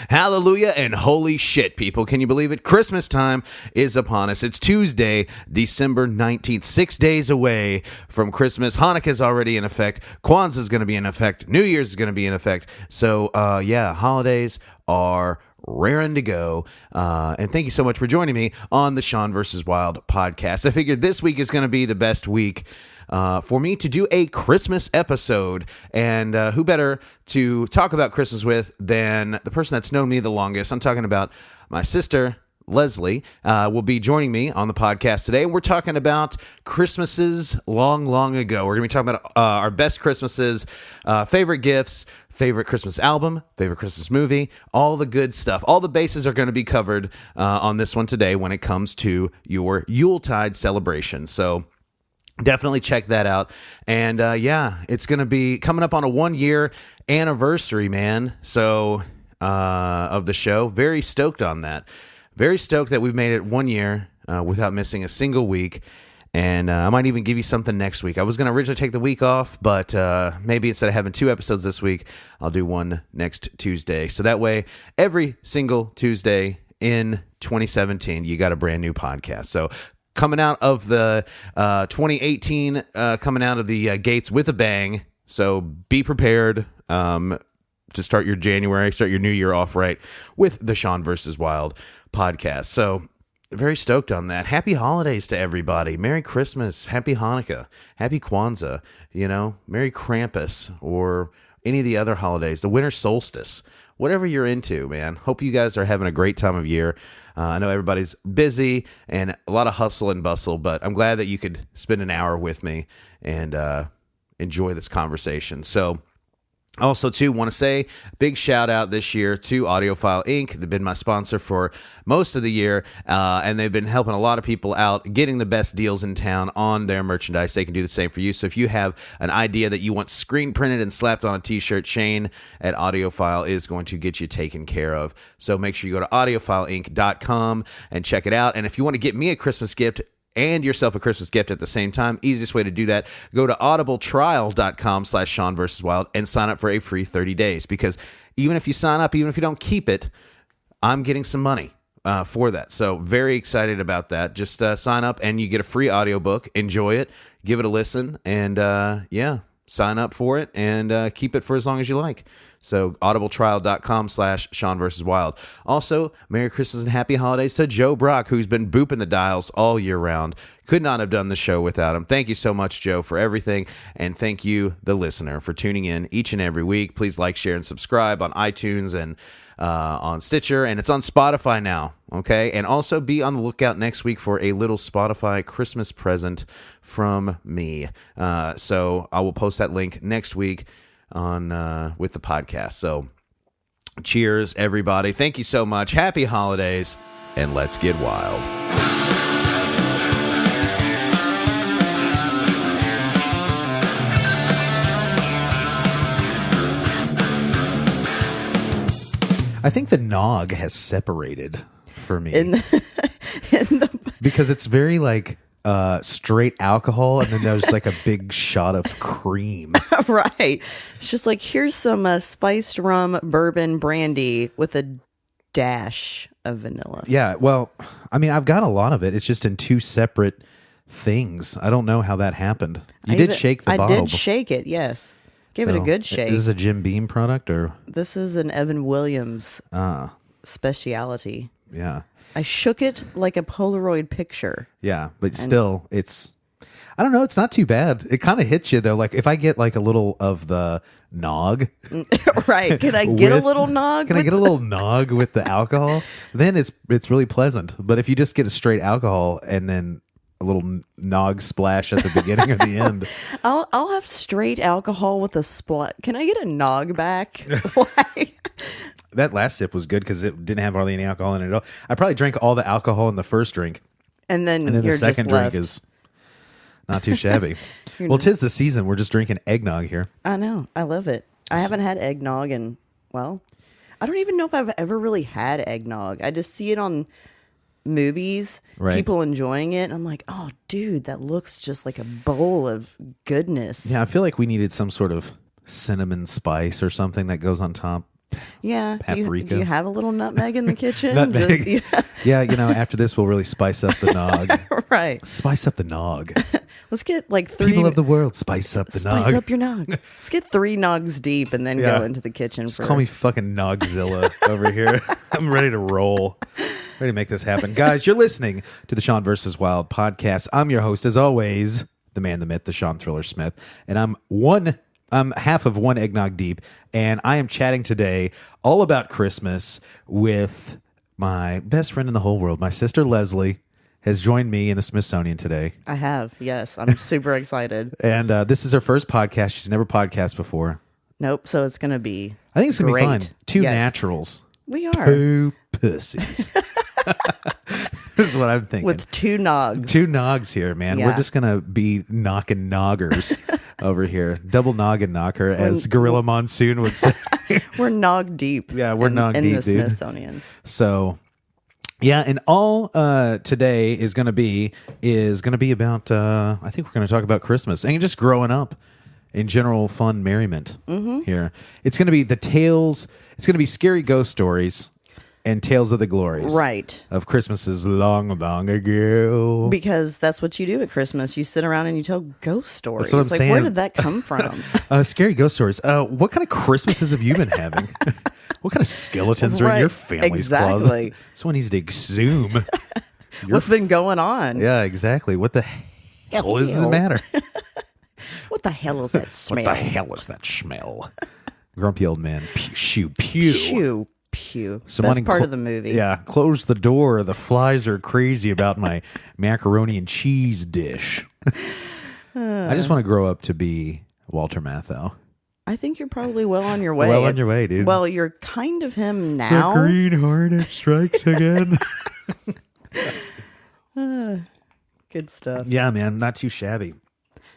Hallelujah and holy shit, people. Can you believe it? Christmas time is upon us. It's Tuesday, December 19th, 6 days away from Christmas. Hanukkah's already in effect. Kwanzaa's going to be in effect. New Year's is going to be in effect. So, holidays are raring to go. And thank you so much for joining me on the Sean vs. Wild podcast. I figured this week is going to be the best week for me to do a Christmas episode. And who better to talk about Christmas with than the person that's known me the longest? I'm talking about my sister, Leslie, will be joining me on the podcast today. And we're talking about Christmases long, long ago. We're going to be talking about our best Christmases, favorite gifts, favorite Christmas album, favorite Christmas movie, all the good stuff. All the bases are going to be covered on this one today when it comes to your Yuletide celebration. So definitely check that out. And it's going to be coming up on a 1-year anniversary, man. So of the show. Very stoked on that. Very stoked that we've made it 1 year without missing a single week. And I might even give you something next week. I was going to originally take the week off, but maybe instead of having 2 episodes this week, I'll do one next Tuesday. So that way, every single Tuesday in 2017, you got a brand new podcast. So coming out of the 2018, coming out of the gates with a bang. So be prepared to start your January, start your new year off right with the Sean vs. Wild podcast. So very stoked on that. Happy holidays to everybody. Merry Christmas. Happy Hanukkah. Happy Kwanzaa. Merry Krampus or any of the other holidays. The winter solstice. Whatever you're into, man. Hope you guys are having a great time of year. I know everybody's busy and a lot of hustle and bustle, but I'm glad that you could spend an hour with me and enjoy this conversation. So also, too, want to say big shout out this year to Audiophile Inc. They've been my sponsor for most of the year, and they've been helping a lot of people out, getting the best deals in town on their merchandise. They can do the same for you. So if you have an idea that you want screen printed and slapped on a t-shirt, Shane at Audiophile is going to get you taken care of. So make sure you go to audiophileinc.com and check it out. And if you want to get me a Christmas gift and yourself a Christmas gift at the same time, easiest way to do that, go to audibletrial.com/Sean vs. Wild and sign up for a free 30 days. Because even if you sign up, even if you don't keep it, I'm getting some money for that. So very excited about that. Just sign up and you get a free audiobook. Enjoy it. Give it a listen. And sign up for it and keep it for as long as you like. So audibletrial.com/Sean vs. Wild. Also, Merry Christmas and Happy Holidays to Joe Brock, who's been booping the dials all year round. Could not have done the show without him. Thank you so much, Joe, for everything. And thank you, the listener, for tuning in each and every week. Please like, share, and subscribe on iTunes and on Stitcher. And it's on Spotify now, okay? And also be on the lookout next week for a little Spotify Christmas present from me. So I will post that link next week on with the podcast. So cheers, everybody. Thank you so much. Happy holidays, and let's get wild. I think the nog has separated for me because it's very like straight alcohol, and then there's like a big shot of cream. Right. It's just like, here's some spiced rum, bourbon, brandy with a dash of vanilla. Yeah, well, I mean, I've got a lot of it. It's just in 2 separate things. I don't know how that happened. You did shake the bottle. I did shake it, yes. Give it a good shake. Is this a Jim Beam product or? This is an Evan Williams speciality. Yeah. I shook it like a Polaroid picture. Yeah, but still, I don't know, it's not too bad. It kind of hits you, though. Like, if I get like a little of the nog. Right. Can I get a little nog? Can I get a little nog with the alcohol? Then it's really pleasant. But if you just get a straight alcohol and then a little nog splash at the beginning or the end. I'll have straight alcohol with a splash. Can I get a nog back? That last sip was good because it didn't have hardly any alcohol in it at all. I probably drank all the alcohol in the first drink. And then the second drink is not too shabby. Well, 'tis the season. We're just drinking eggnog here. I know. I love it. I haven't had eggnog in, well, I don't even know if I've ever really had eggnog. I just see it on movies, right. People enjoying it. I'm like, oh, dude, that looks just like a bowl of goodness. Yeah, I feel like we needed some sort of cinnamon spice or something that goes on top Yeah. paprika. Do you have a little nutmeg in the kitchen? Nutmeg. Just- Yeah, after this, we'll really spice up the nog. right. Spice up the nog. Let's get like 3. People of the world, spice up the nog. Spice up your nog. Let's get 3 nogs deep and then Yeah. go into the kitchen. Just call me fucking Nogzilla over here. I'm ready to roll. Ready to make this happen. Guys, you're listening to the Sean vs. Wild podcast. I'm your host, as always, the man, the myth, the Sean Thriller Smith. And I'm half of one eggnog deep, and I am chatting today all about Christmas with my best friend in the whole world. My sister Leslie has joined me in the Smithsonian today. I have. Yes. I'm super excited. And this is her first podcast. She's never podcasted before. Nope. So it's going to be I think it's going to be great. fun. Two Yes. naturals. We are. 2 pussies. This is what I'm thinking. With 2 nogs. 2 nogs here, man. We're Yeah. just going to be knocking noggers over here. Double noggin knocker, as Gorilla Monsoon would say. We're nog deep. Yeah, we're nog in deep, the dude. Smithsonian. So, yeah, and all today is going to be about, I think we're going to talk about Christmas and just growing up in general fun merriment here. It's going to be the tales, it's going to be scary ghost stories and tales of the glories. Right. Of Christmases long, long ago. Because that's what you do at Christmas. You sit around and you tell ghost stories. That's what I'm like, saying. where did that come from? Scary ghost stories. What kind of Christmases have you been having? What kind of skeletons are in Right. your family's Exactly. closet? Someone needs to exhume. What's been going on? Yeah, exactly. What the hell is the Hell. matter? What the hell is that smell? What the hell is that smell? Grumpy old man. Pew. Pew. Someone Best part of the movie. Yeah, close the door. The flies are crazy about my macaroni and cheese dish. I just want to grow up to be Walter Matthau. I think you're probably well on your way. Well on your way, dude. Well, you're kind of him now. The Green Hornet strikes again. Good stuff. Yeah, man, not too shabby.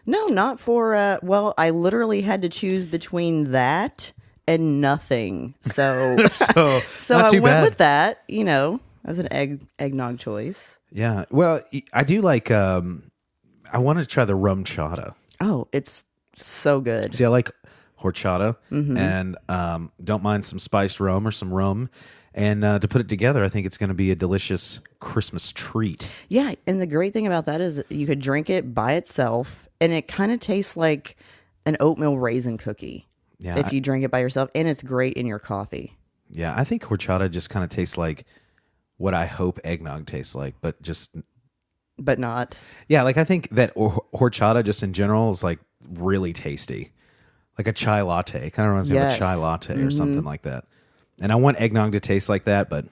No, not for, well, I literally had to choose between that and nothing. So, So so not I too went bad. with that, as an eggnog choice. Yeah, well, I do like. I wanted to try the Rumchata. Oh, it's so good. See, I like horchata, Mm-hmm. and don't mind some spiced rum or some rum. And to put it together, I think it's going to be a delicious Christmas treat. Yeah, and the great thing about that is you could drink it by itself, and it kind of tastes like an oatmeal raisin cookie. Yeah, If you drink it by yourself, and it's great in your coffee. Yeah, I think horchata just kind of tastes like what I hope eggnog tastes like, but just But not. yeah, like I think that horchata just in general is like really tasty, like a chai latte. Kind of reminds me of a Yes. chai latte or something like that. And I want eggnog to taste like that, but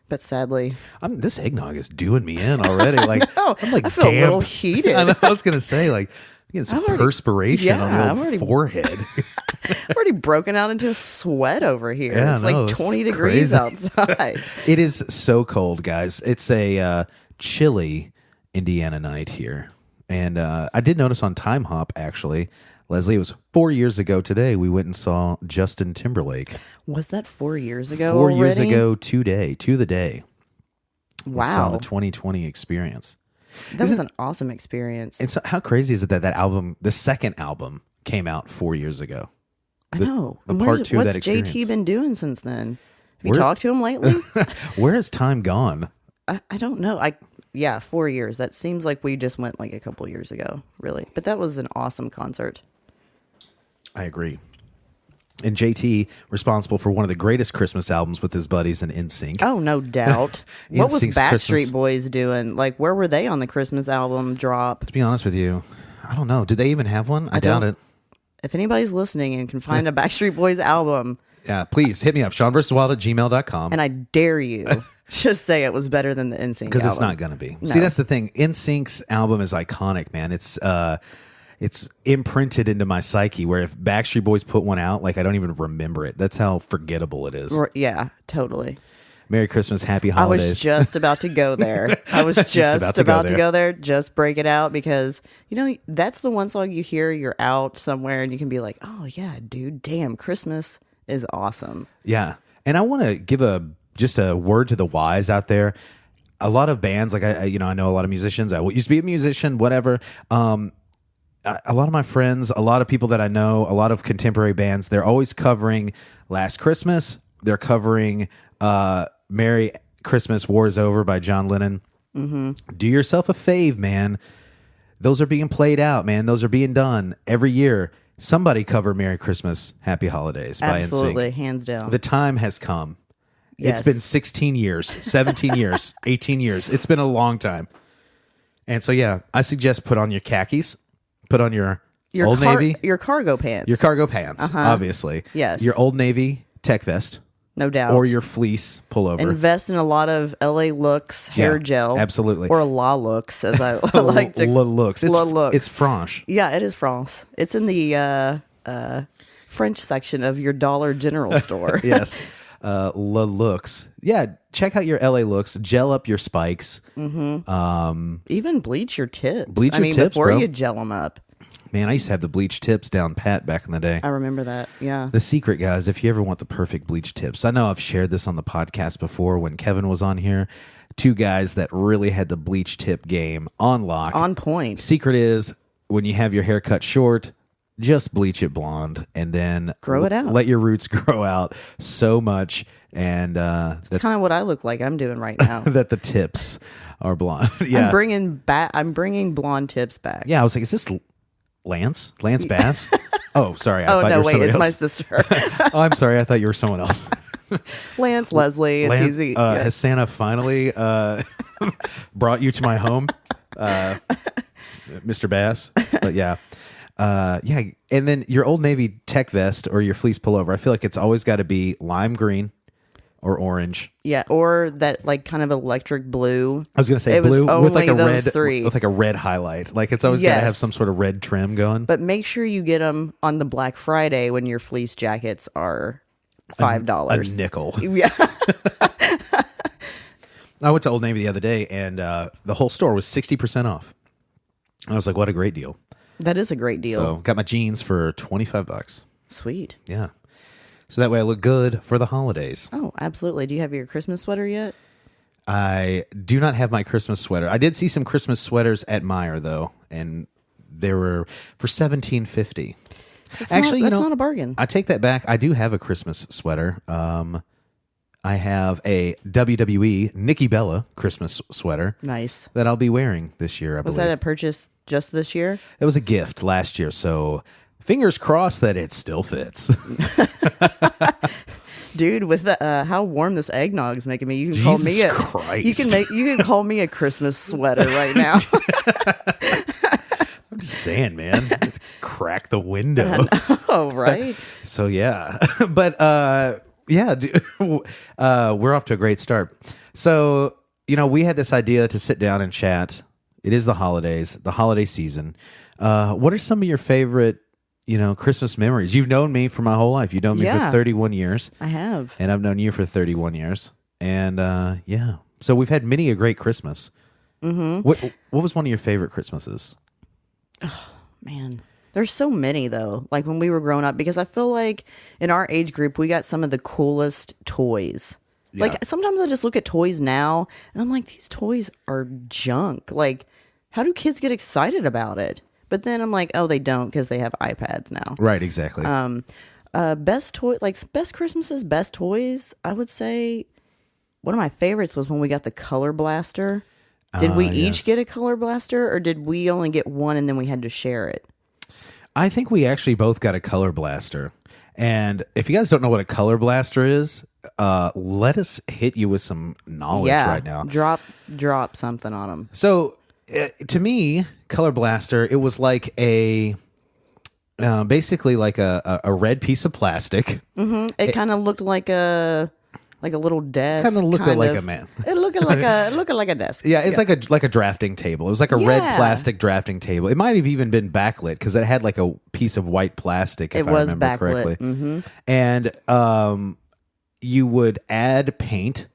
But sadly, this eggnog is doing me in already. Like I'm like I feel damp. a little heated. I know, I was gonna say like getting some I've already- perspiration on yeah, your I've already- forehead. I've already broken out into a sweat over here. Yeah, it's no, like this 20 is degrees crazy. outside. It is so cold, guys. It's a chilly Indiana night here. And I did notice on Time Hop, actually, Leslie, it was 4 years ago today, we went and saw Justin Timberlake. Was that 4 years ago 4 years already? ago today, to the day. We saw Wow. the 2020 experience. That was an awesome experience. And so how crazy is it that album, the second album, came out 4 years ago? I know. the And part two of what's that experience. JT been doing since then? Have you Where- talked to him lately? Where has time gone? I don't know. 4 years. That seems like we just went like a couple years ago, really. But that was an awesome concert. I agree. And JT, responsible for one of the greatest Christmas albums with his buddies in NSYNC. Oh, no doubt. What was NSYNC's Backstreet Christmas- Boys doing? Like, where were they on the Christmas album drop? To be honest with you, I don't know. Did they even have one? I doubt don't- it. If anybody's listening and can find a Backstreet Boys album, Yeah, please hit me up, SeanVersusWild@gmail.com. and I dare you, just say it was better than the NSYNC Because it's album. not going to be. No. See, that's the thing. NSYNC's album is iconic, man. It's imprinted into my psyche where if Backstreet Boys put one out, like I don't even remember it. That's how forgettable it is. Yeah, totally. Merry Christmas, Happy I Holidays. was just about to go there. I was just about to go there. Just break it out because, that's the one song you hear, you're out somewhere and you can be like, oh, yeah, dude, damn, Christmas is awesome. Yeah. And I want to give just a word to the wise out there. A lot of bands, like I know a lot of musicians. I used to be a musician, whatever. a lot of my friends, a lot of people that I know, a lot of contemporary bands, they're always covering Last Christmas. They're covering Merry Christmas, War's Over by John Lennon. Mm-hmm. Do yourself a fave, man. Those are being played out, man. Those are being done every year. Somebody cover Merry Christmas, Happy Holidays by NSYNC. Absolutely, hands down. The time has come. Yes. It's been 16 years, 17 years, 18 years. It's been a long time. And so, yeah, I suggest put on your khakis, put on your Old Navy. Your cargo pants. Your cargo pants, obviously. Yes. Your Old Navy tech vest. No doubt. Or your fleece pullover. Invest in a lot of LA Looks hair gel. Absolutely. Or La Looks, as I like to. La Looks. La Looks. It's Franche. Yeah, it is France. It's in the French section of your Dollar General store. Yes. La Looks. Yeah, check out your LA Looks. Gel up your spikes. Mm-hmm. Even bleach your tips. Bleach your tips, before bro. you gel them up. Man, I used to have the bleach tips down pat back in the day. I remember that, yeah. The secret, guys, if you ever want the perfect bleach tips, I know I've shared this on the podcast before when Kevin was on here. Two guys that really had the bleach tip game on lock. On point. Secret is when you have your hair cut short, just bleach it blonde and then grow it out. Let your roots grow out so much. And that's kind of what I look like I'm doing right now. That the tips are blonde. Yeah. I'm bringing blonde tips back. Yeah, I was like, is this Lance Bass? Oh, sorry. I thought no, you were wait, somebody it's else. my sister. Oh, I'm sorry. I thought you were someone else. Lance, Leslie, it's easy. Yes. Has Santa finally brought you to my home, Mr. Bass? But yeah. Yeah. And then your Old Navy tech vest or your fleece pullover, I feel like it's always got to be lime green or orange. Yeah, or that like kind of electric blue. I was going to say it blue was with like a those red, three. with like a red highlight. Like it's always got to have some sort of red trim going. But make sure you get them on the Black Friday when your fleece jackets are $5. A nickel. Yeah. I went to Old Navy the other day and the whole store was 60% off. I was like, what a great deal. That is a great deal. So got my jeans for $25. Sweet. Yeah. So that way I look good for the holidays. Oh, absolutely. Do you have your Christmas sweater yet? I do not have my Christmas sweater. I did see some Christmas sweaters at Meijer though, and they were for $17.50. Actually, that's not a bargain. I take that back. I do have a Christmas sweater. I have a WWE Nikki Bella Christmas sweater. Nice. That I'll be wearing this year, I believe. Was that a purchase just this year? It was a gift last year, so fingers crossed that it still fits. Dude, with how warm this eggnog's making me, you can Jesus call me Christ. you can call me a Christmas sweater right now. I'm just saying, man. Crack the window. Oh, right. So yeah. But yeah, we're off to a great start. So, we had this idea to sit down and chat. It is the holidays, the holiday season. What are some of your favorite Christmas memories? You've known me for my whole life. You've known me for 31 years. I have. And I've known you for 31 years. And yeah. So we've had many a great Christmas. Mm-hmm. What was one of your favorite Christmases? Oh, man. There's so many, though. Like when we were growing up, because I feel like in our age group, we got some of the coolest toys. Yeah. Like sometimes I just look at toys now and I'm like, these toys are junk. Like, how do kids get excited about it? But then I'm like, oh, they don't because they have iPads now. Right, exactly. Best toy, like best Christmases, best toys. I would say one of my favorites was when we got the color blaster. Did we each get a color blaster, or did we only get one and then we had to share it? I think we actually both got a color blaster. And if you guys don't know what a color blaster is, let us hit you with some knowledge right now. Drop something on them. So to me, color blaster, it was like basically like a red piece of plastic. Mm-hmm. It kind of looked like a little desk. Kind of looked like a man. It looked like a desk. Yeah, it's like a drafting table. It was like a red plastic drafting table. It might have even been backlit because it had like a piece of white plastic. If I remember backlit. correctly. Mm-hmm. And you would add paint,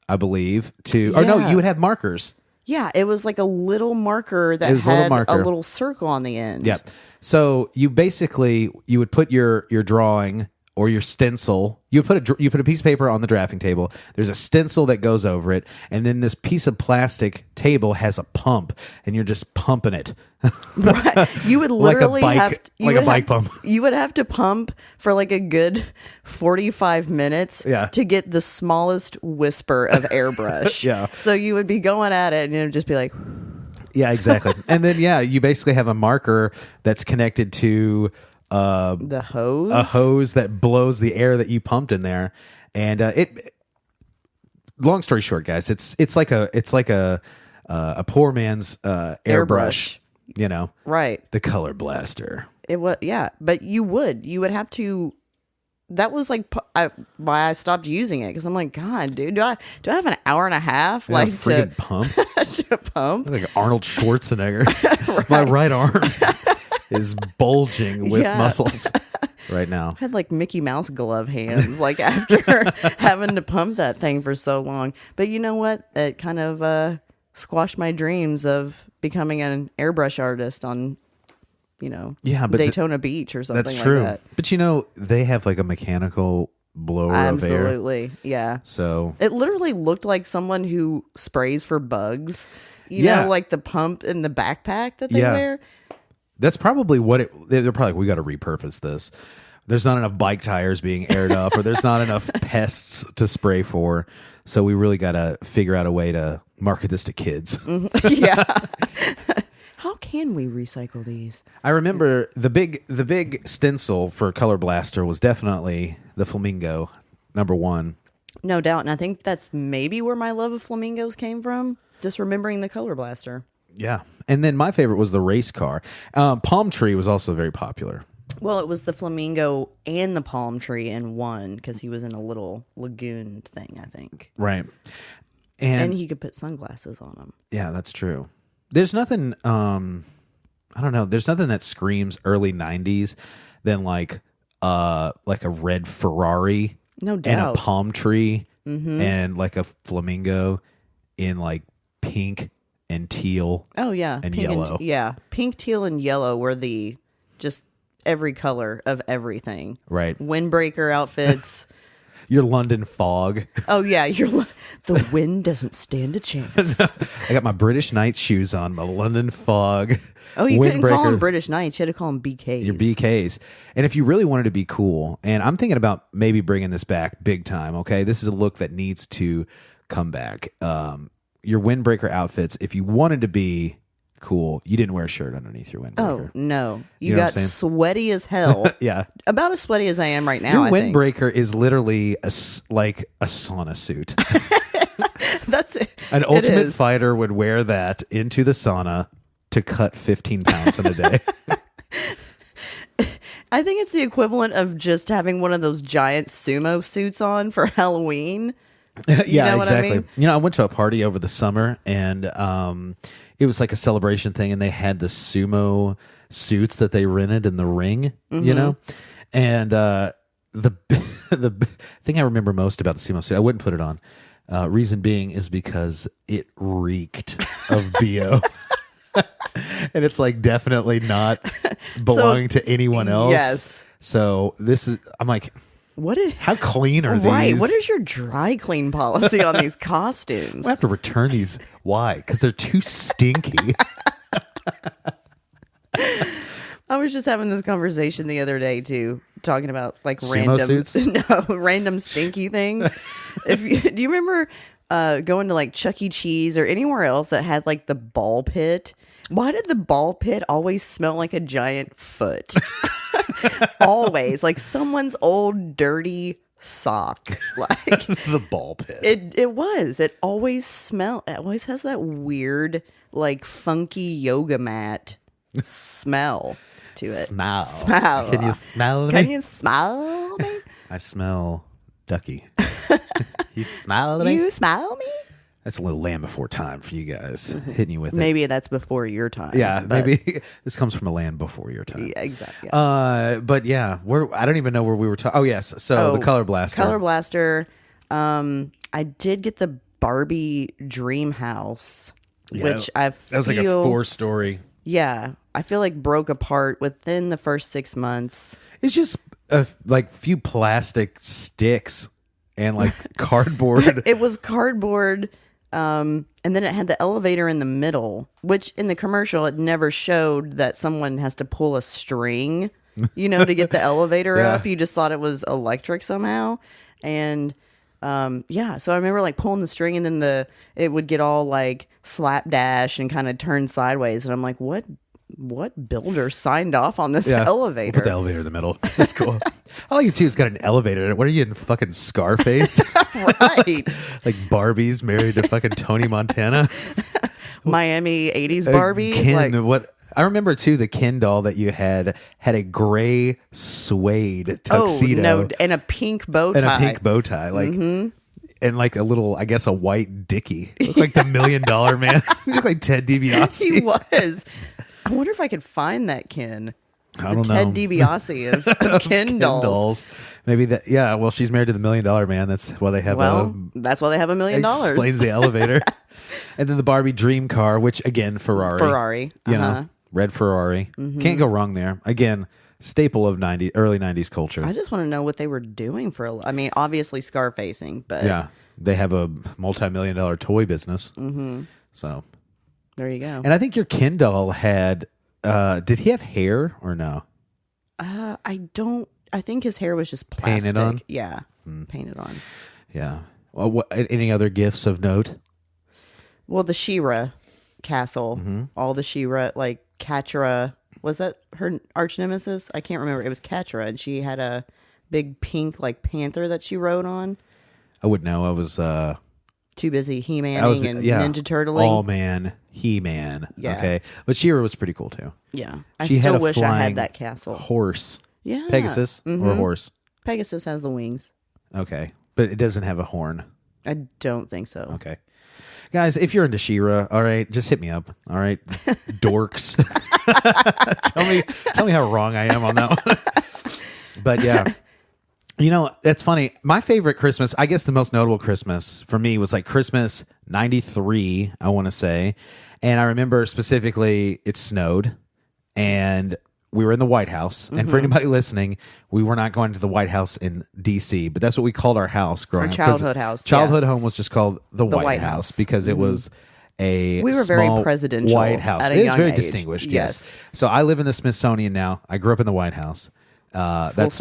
I believe, to or no, you would have markers. Yeah, it was like a little marker that had a little circle on the end. Yeah. So you would put your drawing or your stencil. You put a piece of paper on the drafting table. There's a stencil that goes over it, and then this piece of plastic table has a pump, and you're just pumping it Right. You would literally a bike pump. You would have to pump for like a good 45 minutes to get the smallest whisper of airbrush. Yeah. So you would be going at it and it would just be like... Yeah, exactly. And then, you basically have a marker that's connected to the hose? A hose that blows the air that you pumped in there. And long story short, guys, it's like a poor man's airbrush. You know, right? The color blaster. It was, but you would have to. That was like why I stopped using it, because I'm like, God, dude, do I have an hour and a half to pump? To pump like Arnold Schwarzenegger. Right. My right arm is bulging with muscles right now. I had like Mickey Mouse glove hands, like after having to pump that thing for so long. But you know what? It kind of squashed my dreams of becoming an airbrush artist on, Daytona Beach or something. That's true. Like that. But they have like a mechanical blower of air. Absolutely, yeah. So it literally looked like someone who sprays for bugs. You know, like the pump in the backpack that they wear. That's probably what they're probably like, we got to repurpose this. There's not enough bike tires being aired up, or there's not enough pests to spray for. So we really got to figure out a way to market this to kids. Yeah. How can we recycle these? I remember the big stencil for Color Blaster was definitely the flamingo, number one. No doubt. And I think that's maybe where my love of flamingos came from. Just remembering the Color Blaster. Yeah. And then my favorite was the race car. Palm Tree was also very popular. Well, it was the flamingo and the palm tree in one, because he was in a little lagoon thing, I think. Right. And he could put sunglasses on him. Yeah, that's true. There's nothing, I don't know, there's nothing that screams early 90s than like a red Ferrari. No doubt. And a palm tree and like a flamingo in like pink and teal. Oh, yeah. And pink yellow. Pink, teal, and yellow were the just every color of everything. Right. Windbreaker outfits. Your London fog. Oh, yeah. The wind doesn't stand a chance. I got my British Knights shoes on, my London fog. Oh, you couldn't call them British Knights. You had to call them BKs. Your BKs. And if you really wanted to be cool, and I'm thinking about maybe bringing this back big time, okay? This is a look that needs to come back. Your Windbreaker outfits, if you wanted to be cool, you didn't wear a shirt underneath your windbreaker. Oh, no. You got sweaty as hell. Yeah. About as sweaty as I am right now, Your windbreaker is literally like a sauna suit. That's it. An ultimate fighter would wear that into the sauna to cut 15 pounds in a day. I think it's the equivalent of just having one of those giant sumo suits on for Halloween. Yeah, know exactly. What I mean? I went to a party over the summer, and it was like a celebration thing, and they had the sumo suits that they rented in the ring, and the thing I remember most about the sumo suit, I wouldn't put it on. Reason being is because it reeked of BO. And it's like definitely not belonging to anyone else. Yes. So I'm like, how clean are these? Right. What is your dry clean policy on these costumes? I have to return these. Why? Because they're too stinky. I was just having this conversation the other day too, talking about like sumo random suits? random stinky things. Do you remember going to like Chuck E. Cheese or anywhere else that had like the ball pit? Why did the ball pit always smell like a giant foot? Always, like someone's old dirty sock. Like the ball pit. It always has that weird, like funky yoga mat smell to it. Smell. Can you smell me? Can you smell me? I smell ducky. You smell me? You smell me? That's a little Land Before Time for you guys, hitting you with it. Maybe that's before your time. Yeah, maybe this comes from a land before your time. Yeah, exactly. But yeah, I don't even know where we were talking. Oh, yes. So the Color Blaster. Color Blaster. I did get the Barbie Dream House, which I feel... That was like a 4-story. Yeah. I feel like broke apart within the first 6 months. It's just like few plastic sticks and like cardboard. It was cardboard And then it had the elevator in the middle, which in the commercial, it never showed that someone has to pull a string, to get the elevator up. You just thought it was electric somehow. And so I remember like pulling the string, and then it would get all like slapdash and kind of turn sideways. And I'm like, what builder signed off on this elevator? We'll put the elevator in the middle. That's cool. I like it too. It's got an elevator in it. What are you in fucking Scarface? Right. Like Barbie's married to fucking Tony Montana. Miami 80s Barbie. Ken, what? I remember too, the Ken doll that you had a gray suede tuxedo. Oh, no, and a pink bow tie. Like, and like a little, I guess, a white Dickie. Looked like the $1 Million Man. He looked like Ted DiBiase. He was. I wonder if I could find that Ken. I don't know. Ted DiBiase of Ken dolls. Maybe that. Yeah. Well, she's married to the $1 Million Man. That's why they have. That's why they have $1 million. Explains the elevator. And then the Barbie dream car, which again, Ferrari. You know, red Ferrari. Can't go wrong there. Again, staple of early 90s culture. I just want to know what they were doing obviously Scarfacing, but yeah, they have a multi-million-dollar toy business. So there you go. And I think your Ken doll had. Did he have hair or no? I don't. I think his hair was just plastic. Painted on? Yeah, painted on. Yeah. Well, any other gifts of note? Well, the She-Ra castle, all the She-Ra, like Catra, was that her arch nemesis? I can't remember. It was Catra, and she had a big pink like panther that she rode on. I wouldn't know. I was too busy He-Manning and Ninja Turtling. Oh man, He-Man. Yeah. Okay, but She-Ra was pretty cool too. Yeah, I still wish I had that castle. Horse. Yeah, Pegasus or a horse. Pegasus has the wings. Okay, but it doesn't have a horn. I don't think so. Okay. Guys, if you're into She-Ra, all right, just hit me up. All right, dorks. tell me how wrong I am on that one. But yeah, that's funny. My favorite Christmas, I guess the most notable Christmas for me was like Christmas '93. I want to say, and I remember specifically it snowed, and we were in the White House. And for anybody listening, we were not going to the White House in D.C., but that's what we called our house growing up. Our childhood house. Childhood home was just called the White House because it was we were very presidential White House. At a it was young very age. Distinguished. Yes. So I live in the Smithsonian now. I grew up in the White House. Full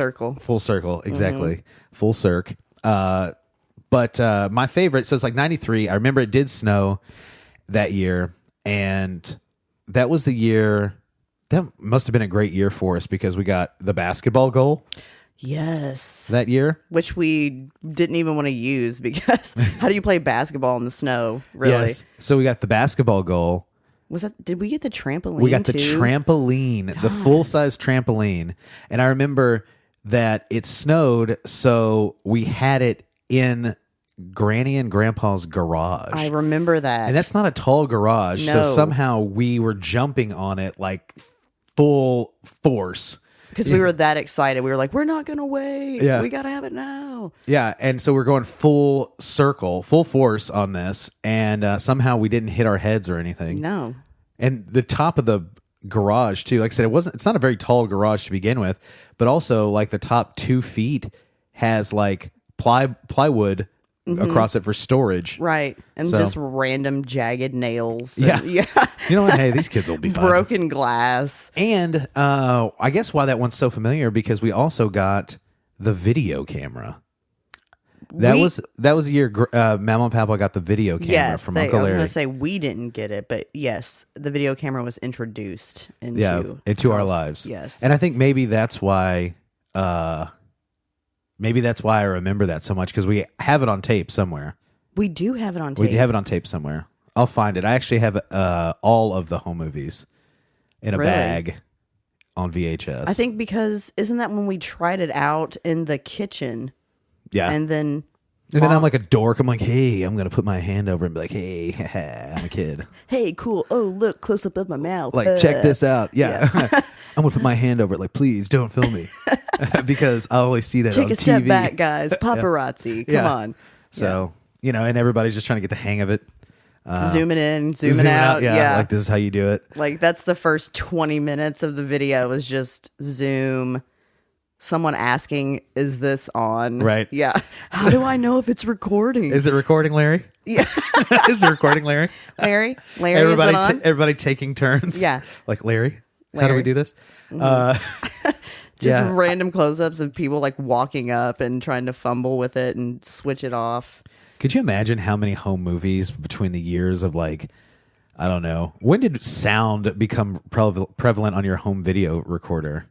circle. Exactly. Full circ. But my favorite, so it's like 93. I remember it did snow that year. And that was the year. That must have been a great year for us because we got the basketball goal. Yes. That year. Which we didn't even want to use because how do you play basketball in the snow, really? Yes. So we got the basketball goal. Did we get the trampoline? We got too? the trampoline, the full-size trampoline. And I remember that it snowed, so we had it in Granny and Grandpa's garage. I remember that. And that's not a tall garage, No. so somehow we were jumping on it like full force. Because we were that excited. We were like, we're not going to wait. Yeah. We got to have it now. Yeah, and so we're going full circle, full force on this, and somehow we didn't hit our heads or anything. No. And the top of the garage too, like I said, it's not a very tall garage to begin with, but also like the top 2 feet has like plywood across it for storage. Right. And just random jagged nails. Yeah. Yeah. You know what? Hey, these kids will be fine. Broken glass. And I guess why that one's so familiar, because we also got the video camera. That was a year Mama and Papa got the video camera from Uncle Larry. I was going to say we didn't get it, but yes, the video camera was introduced into our lives. Yes. And I think maybe that's why I remember that so much, because we have it on tape somewhere. We do have it on tape. We have it on tape somewhere. I'll find it. I actually have all of the home movies in a bag on VHS. I think because isn't that when we tried it out in the kitchen? Yeah. And then I'm like a dork. I'm like, hey, I'm going to put my hand over and be like, hey, I'm a kid. Hey, cool. Oh, look, close up of my mouth. Like, check this out. Yeah. I'm going to put my hand over it. Like, please don't film me. Because I always see that on TV. Take a step back, guys. Paparazzi. Come on. So, and everybody's just trying to get the hang of it. Zooming in, zooming out. Yeah. Like, this is how you do it. Like, that's the first 20 minutes of the video was just zoom, someone asking, is this on? Right. Yeah. How do I know if it's recording? Is it recording, Larry? Yeah. Is it recording, Larry? Larry, Everybody, is it on? everybody taking turns. Yeah. Like, Larry, how do we do this? Just random close-ups of people like walking up and trying to fumble with it and switch it off. Could you imagine how many home movies between the years of like, I don't know, when did sound become prevalent on your home video recorder?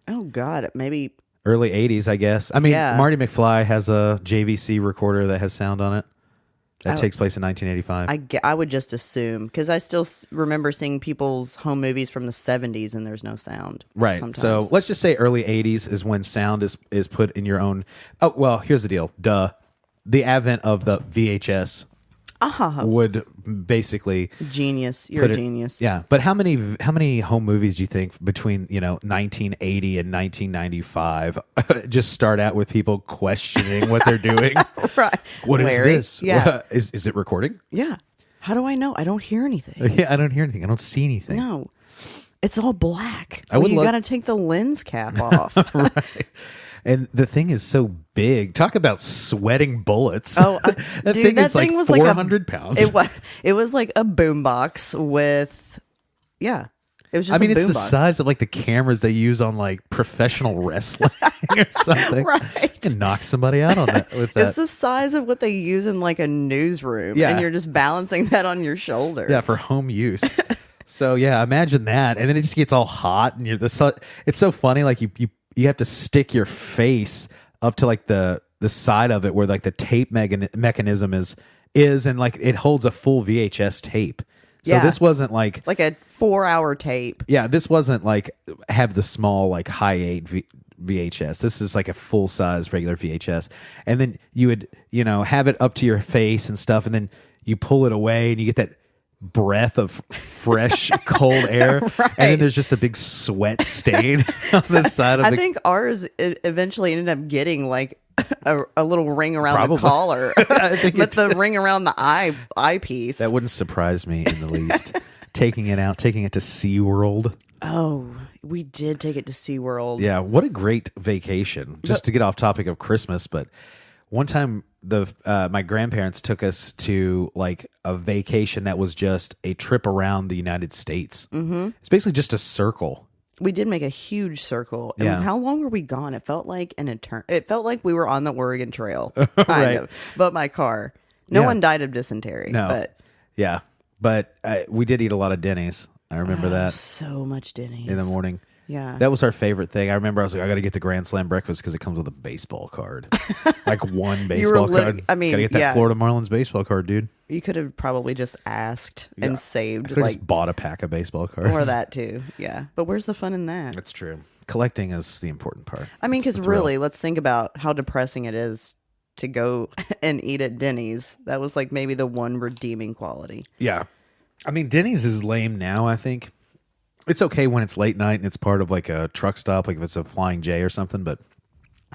Oh, God. Maybe early 80s, I guess. I mean, Yeah. Marty McFly has a JVC recorder that has sound on it. That takes place in 1985. I would just assume, because I still remember seeing people's home movies from the 70s and there's no sound. Right. Sometimes. So let's just say early 80s is when sound is put in your own. Oh, well, here's the deal. The advent of the VHS would basically genius. You're a genius. Yeah, but how many home movies do you think between 1980 and 1995 just start out with people questioning what they're doing? Right. What is Larry? this? Yeah. Is it recording? Yeah. How do I know? I don't hear anything. Yeah, I don't hear anything. I don't see anything. No. It's all black. I would you got to take the lens cap off. Right. And the thing is so big. Talk about sweating bullets. Oh, that dude, thing that is thing like was 400 pounds. It was like a boombox with, yeah. It was just. I mean, a it's the boombox. size of like the cameras they use on like professional wrestling or something. Right. And knock somebody out on that with that. It's the size of what they use in like a newsroom, Yeah. and you're just balancing that on your shoulder. Yeah, for home use. So yeah, imagine that, and then it just gets all hot, and it's so funny. Like you have to stick your face up to like the side of it where like the tape mechanism is, and like it holds a full VHS tape. So Yeah. this wasn't like a 4-hour tape. yeah, this wasn't like have the small like high 8 VHS. This is like a full size regular VHS, and then you would have it up to your face and stuff, and then you pull it away, and you get that breath of fresh cold air, Right. and then there's just a big sweat stain on the side of I think ours eventually ended up getting like a little ring around Probably. the collar, I think but the ring around the eyepiece. that wouldn't surprise me in the least. Taking it to SeaWorld. Oh, we did take it to SeaWorld. Yeah, what a great vacation. Just to get off topic of Christmas, but one time my grandparents took us to like a vacation that was just a trip around the United States. Mm-hmm. It's basically just a circle. We did make a huge circle. And Yeah. how long were we gone? It felt like it felt like we were on the Oregon Trail, kind Right. of. But my car. No Yeah. one died of dysentery. No. But Yeah, but we did eat a lot of Denny's. I remember that so much Denny's. in the morning. Yeah. That was our favorite thing. I remember I was like, I got to get the Grand Slam breakfast because it comes with a baseball card. Like one baseball card. I mean, got to get that yeah. Florida Marlins baseball card, dude. You could have probably just asked and saved I could have just bought a pack of baseball cards. or that too. Yeah. But where's the fun in that? That's true. Collecting is the important part. I mean, It's because the thrill. really, let's think about how depressing it is to go and eat at Denny's. That was like maybe the one redeeming quality. Yeah. I mean, Denny's is lame now, I think. It's okay when it's late night and it's part of like a truck stop, like if it's a Flying J or something, but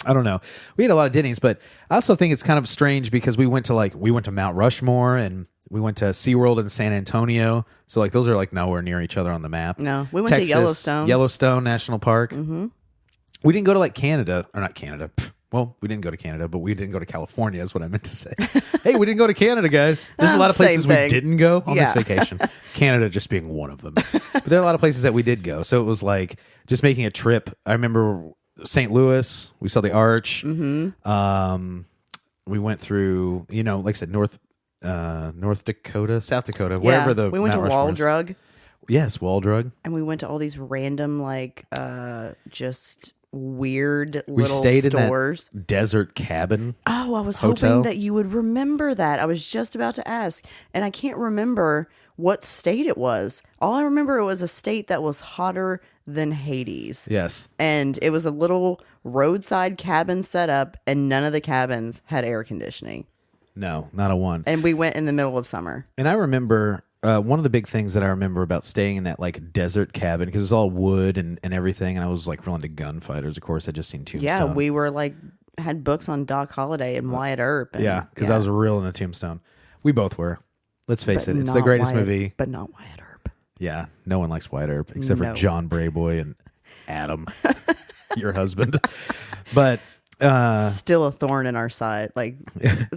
I don't know. We had a lot of Denny's, but I also think it's kind of strange because we went to Mount Rushmore and we went to SeaWorld in San Antonio. So like those are like nowhere near each other on the map. No, we went to Yellowstone National Park. Mm-hmm. We didn't go to like Canada, or not Canada. Well, we didn't go to Canada, but we didn't go to California is what I meant to say. Hey, we didn't go to Canada, guys. There's a lot of places we didn't go on this vacation. Canada just being one of them. But there are a lot of places that we did go. So it was like just making a trip. I remember St. Louis. We saw the Arch. Mm-hmm. We went through, like I said, North Dakota, South Dakota, wherever the we went Mount to Rushmore is. Waldrug. Yes, Waldrug. And we went to all these random, like, just weird We little stayed stores. in that desert cabin. Oh, I was hotel. hoping that you would remember that. I was just about to ask, and I can't remember what state it was. All I remember, it was a state that was hotter than Hades. Yes. And it was a little roadside cabin set up, and none of the cabins had air conditioning. No, not a one. And we went in the middle of summer. And I remember one of the big things that I remember about staying in that like desert cabin, because it was all wood and everything, and I was like real into gunfighters. Of course, I just seen Tombstone. Yeah, we were like had books on Doc Holliday and Wyatt Earp. And, yeah, because I was real into Tombstone. We both were. Let's face it, it's the greatest movie. But not Wyatt Earp. Yeah, no one likes Wyatt Earp except for John Brayboy and Adam. your husband. But still a thorn in our side. Like,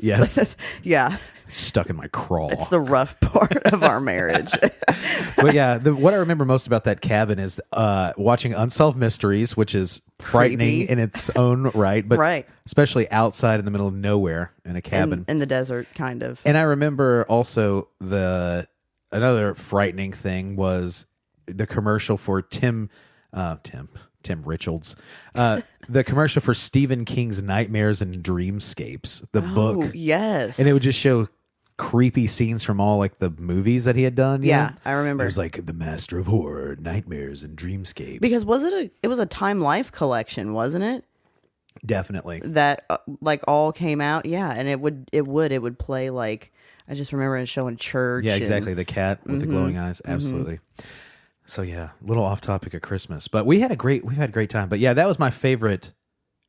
yes. Yeah. Stuck in my craw. It's the rough part of our marriage. But yeah, what I remember most about that cabin is watching Unsolved Mysteries, which is frightening Creepy. in its own right, but Right. especially outside in the middle of nowhere in a cabin. In the desert, kind of. And I remember also another frightening thing was the commercial for Tim Richards, the commercial for Stephen King's Nightmares and Dreamscapes, the book. Yes. And it would just show creepy scenes from all like the movies that he had done. Yeah, I remember. It was like the Master of Horror, Nightmares and Dreamscapes. Because it was a Time Life collection, wasn't it? Definitely. That like all came out. Yeah, and it would play like, I just remember it showing church. Yeah, exactly. The cat with the glowing eyes. Absolutely. So yeah, a little off topic of Christmas, but we've had a great time. But yeah, that was my favorite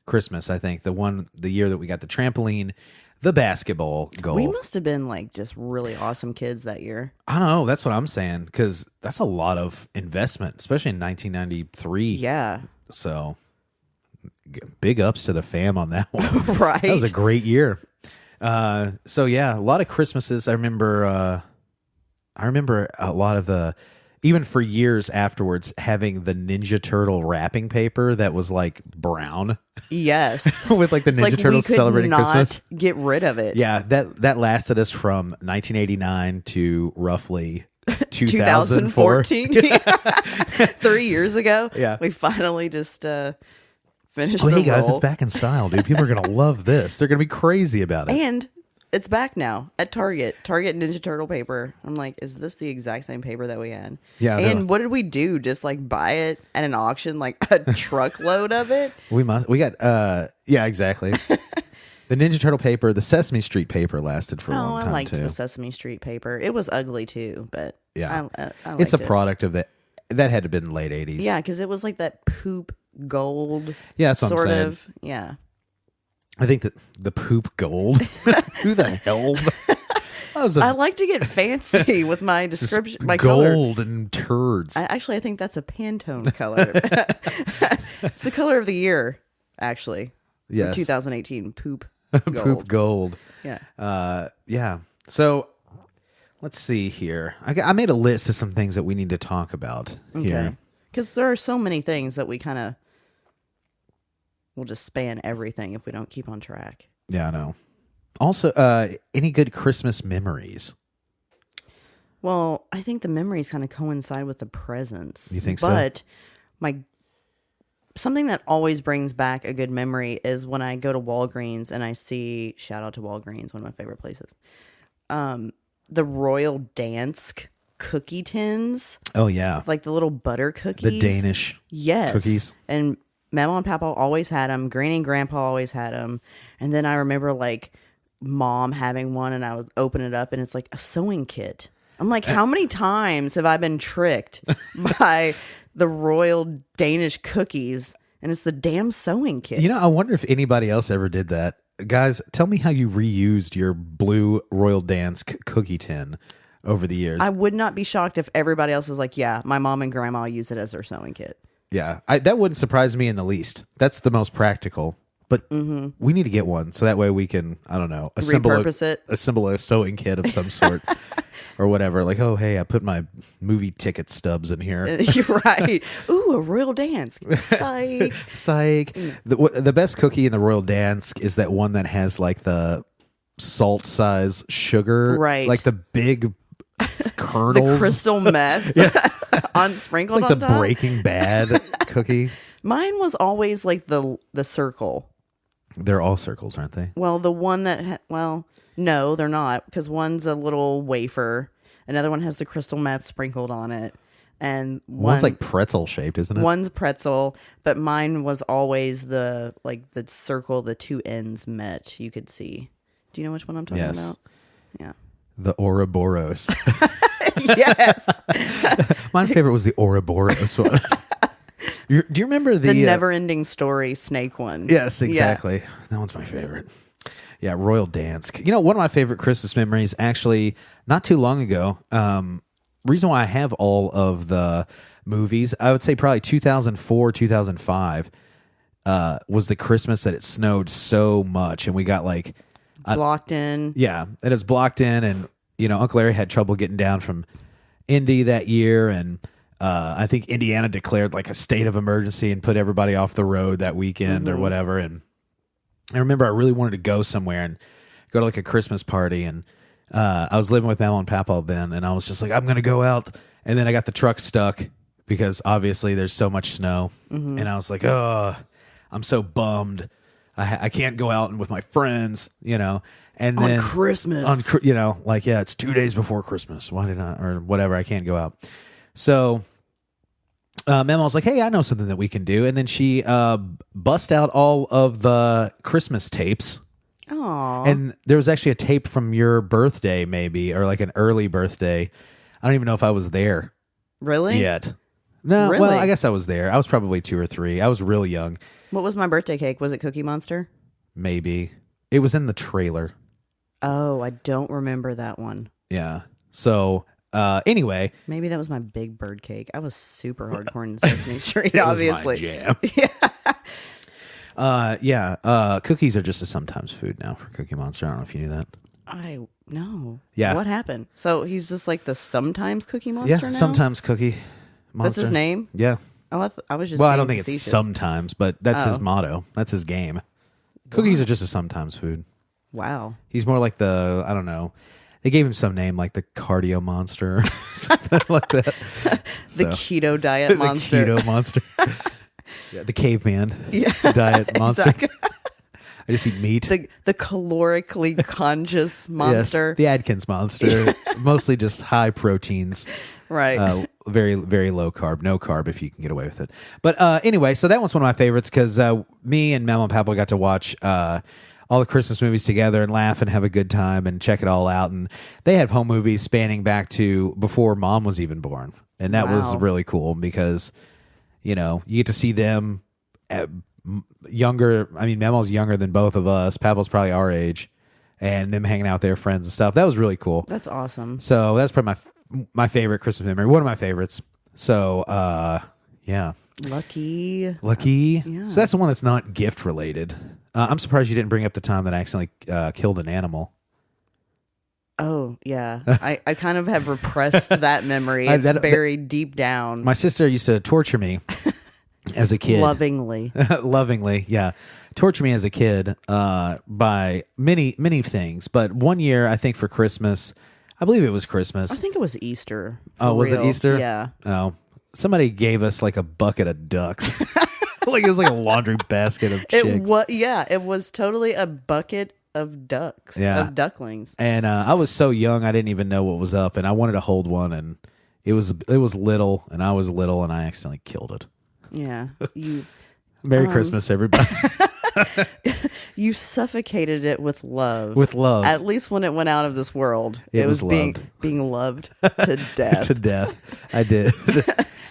Christmas. I think the year that we got the trampoline, the basketball goal. We must have been like just really awesome kids that year. I don't know. That's what I'm saying, because that's a lot of investment, especially in 1993. Yeah. So big ups to the fam on that one. Right. That was a great year. So yeah, a lot of Christmases. I remember a lot of the, even for years afterwards, having the Ninja Turtle wrapping paper that was like brown. Yes. With like the Ninja Turtles celebrating Christmas. Get rid of it. Yeah, that lasted us from 1989 to roughly 2004. 3 years ago. Yeah. We finally just finished Oh, the hey guys, roll. it's back in style, dude. People are going to love this. They're going to be crazy about it. And it's back now at Target Ninja Turtle paper. I'm like, is this the exact same paper that we had? Yeah. And what did we do? Just like buy it at an auction, like a truckload of it? We got, yeah, exactly. The Ninja Turtle paper, the Sesame Street paper lasted for a long time, I liked too. the Sesame Street paper. It was ugly too, but Yeah. I It's a liked it. product of that had to have been late 80s. Yeah, because it was like that poop gold. Yeah, that's what I'm sort saying. of. Yeah. I think that the poop gold. Who the hell? I like to get fancy with my description, my gold color. and turds. I think that's a Pantone color. It's the color of the year, actually. Yes. 2018 poop gold. Poop gold. Yeah. Yeah. So let's see here. I made a list of some things that we need to talk about here. Because there are so many things that we kind of will just span everything if we don't keep on track. Yeah, I know. Also, any good Christmas memories? Well, I think the memories kind of coincide with the presents. You think so? But something that always brings back a good memory is when I go to Walgreens and I see, shout out to Walgreens, one of my favorite places, the Royal Dansk cookie tins. Oh, yeah. Like the little butter cookies. The Danish cookies. And Mama and Papa always had them. Granny and Grandpa always had them. And then I remember like Mom having one, and I would open it up and it's like a sewing kit. I'm like, how many times have I been tricked by the Royal Danish cookies? And it's the damn sewing kit. You know, I wonder if anybody else ever did that. Guys, tell me how you reused your blue Royal Dansk cookie tin over the years. I would not be shocked if everybody else is like, yeah, my mom and grandma use it as their sewing kit. Yeah, that wouldn't surprise me in the least. That's the most practical. But we need to get one so that way we can, I don't know, assemble a sewing kit of some sort or whatever. Like, oh, hey, I put my movie ticket stubs in here. You're right. Ooh, a Royal Dansk. Psych. Psych. The best cookie in the Royal Dansk is that one that has like the salt size sugar. Right. Like the big kernels. The crystal meth sprinkled it's like on the top. Breaking Bad cookie. Mine was always like the circle. They're all circles, aren't they? Well, the one that no, they're not, because one's a little wafer, another one has the crystal meth sprinkled on it, and one's like pretzel shaped, isn't it? One's pretzel, but mine was always the circle, the two ends met. You could see. Do you know which one I'm talking about? Yeah. The Ouroboros. Yes. My favorite was the Ouroboros one. Do you remember the never-ending story snake one? Yes, exactly. Yeah. That one's my favorite. Yeah, Royal Dansk. You know, one of my favorite Christmas memories, actually, not too long ago. Reason why I have all of the movies, I would say probably 2004, 2005. was the Christmas that it snowed so much, and we got like blocked in. Yeah, it is blocked in, and Uncle Larry had trouble getting down from Indy that year, and I think Indiana declared like a state of emergency and put everybody off the road that weekend or whatever. And I remember I really wanted to go somewhere and go to like a Christmas party, and I was living with Mama and Papa then, and I was just like, I'm gonna go out, and then I got the truck stuck because obviously there's so much snow, and I was like, oh, I'm so bummed. I can't go out with my friends, and then on Christmas, it's 2 days before Christmas. Why did I, or whatever? I can't go out. So, Mama was like, "Hey, I know something that we can do," and then she bust out all of the Christmas tapes. Aww. And there was actually a tape from your birthday, maybe, or like an early birthday. I don't even know if I was there. Really? Yet. No. Really? Well, I guess I was there. I was probably 2 or 3. I was real young. What was my birthday cake? Was it Cookie Monster? Maybe. It was in the trailer. Oh, I don't remember that one. Yeah. So, anyway. Maybe that was my Big Bird cake. I was super hardcore in Sesame Street, obviously. That was my jam. Cookies are just a sometimes food now for Cookie Monster. I don't know if you knew that. I know. Yeah. What happened? So he's just like the sometimes Cookie Monster now? Sometimes Cookie Monster. That's his name? Yeah. Oh, I was just Well, I don't think facetious. it's sometimes, but that's his motto. That's his game. Cookies are just a sometimes food. Wow. He's more like the, I don't know. They gave him some name like the cardio monster or something like that. The keto diet monster. The keto monster. Yeah, the caveman diet monster. Exactly. I just eat meat. The calorically conscious monster. Yes, the Atkins monster. Mostly just high proteins. Right. Very, very low carb. No carb if you can get away with it. But anyway, so that was one of my favorites because me and Mama and Papa got to watch all the Christmas movies together and laugh and have a good time and check it all out. And they had home movies spanning back to before Mom was even born. And that was really cool because, you get to see them at younger. I mean, Mama's younger than both of us. Papa's probably our age. And them hanging out with their friends and stuff. That was really cool. That's awesome. So that's probably my favorite Christmas memory. One of my favorites. So, yeah. Lucky. Yeah. So that's the one that's not gift related. I'm surprised you didn't bring up the time that I accidentally killed an animal. Oh, yeah. I kind of have repressed that memory. It's buried deep down. My sister used to torture me as a kid. Lovingly. Lovingly, yeah. Torture me as a kid by many, many things. But one year, I think for Christmas, I believe it was Christmas. I think it was Easter. Oh, was it Easter? Yeah. Oh, somebody gave us like a bucket of ducks. Like it was like a laundry basket of chicks. It was totally a bucket of ducks, of ducklings. And I was so young, I didn't even know what was up, and I wanted to hold one, and it was little, and I was little, and I accidentally killed it. Yeah. Merry Christmas, everybody. You suffocated it with love. With love. At least when it went out of this world. It was being loved to death. To death. I did.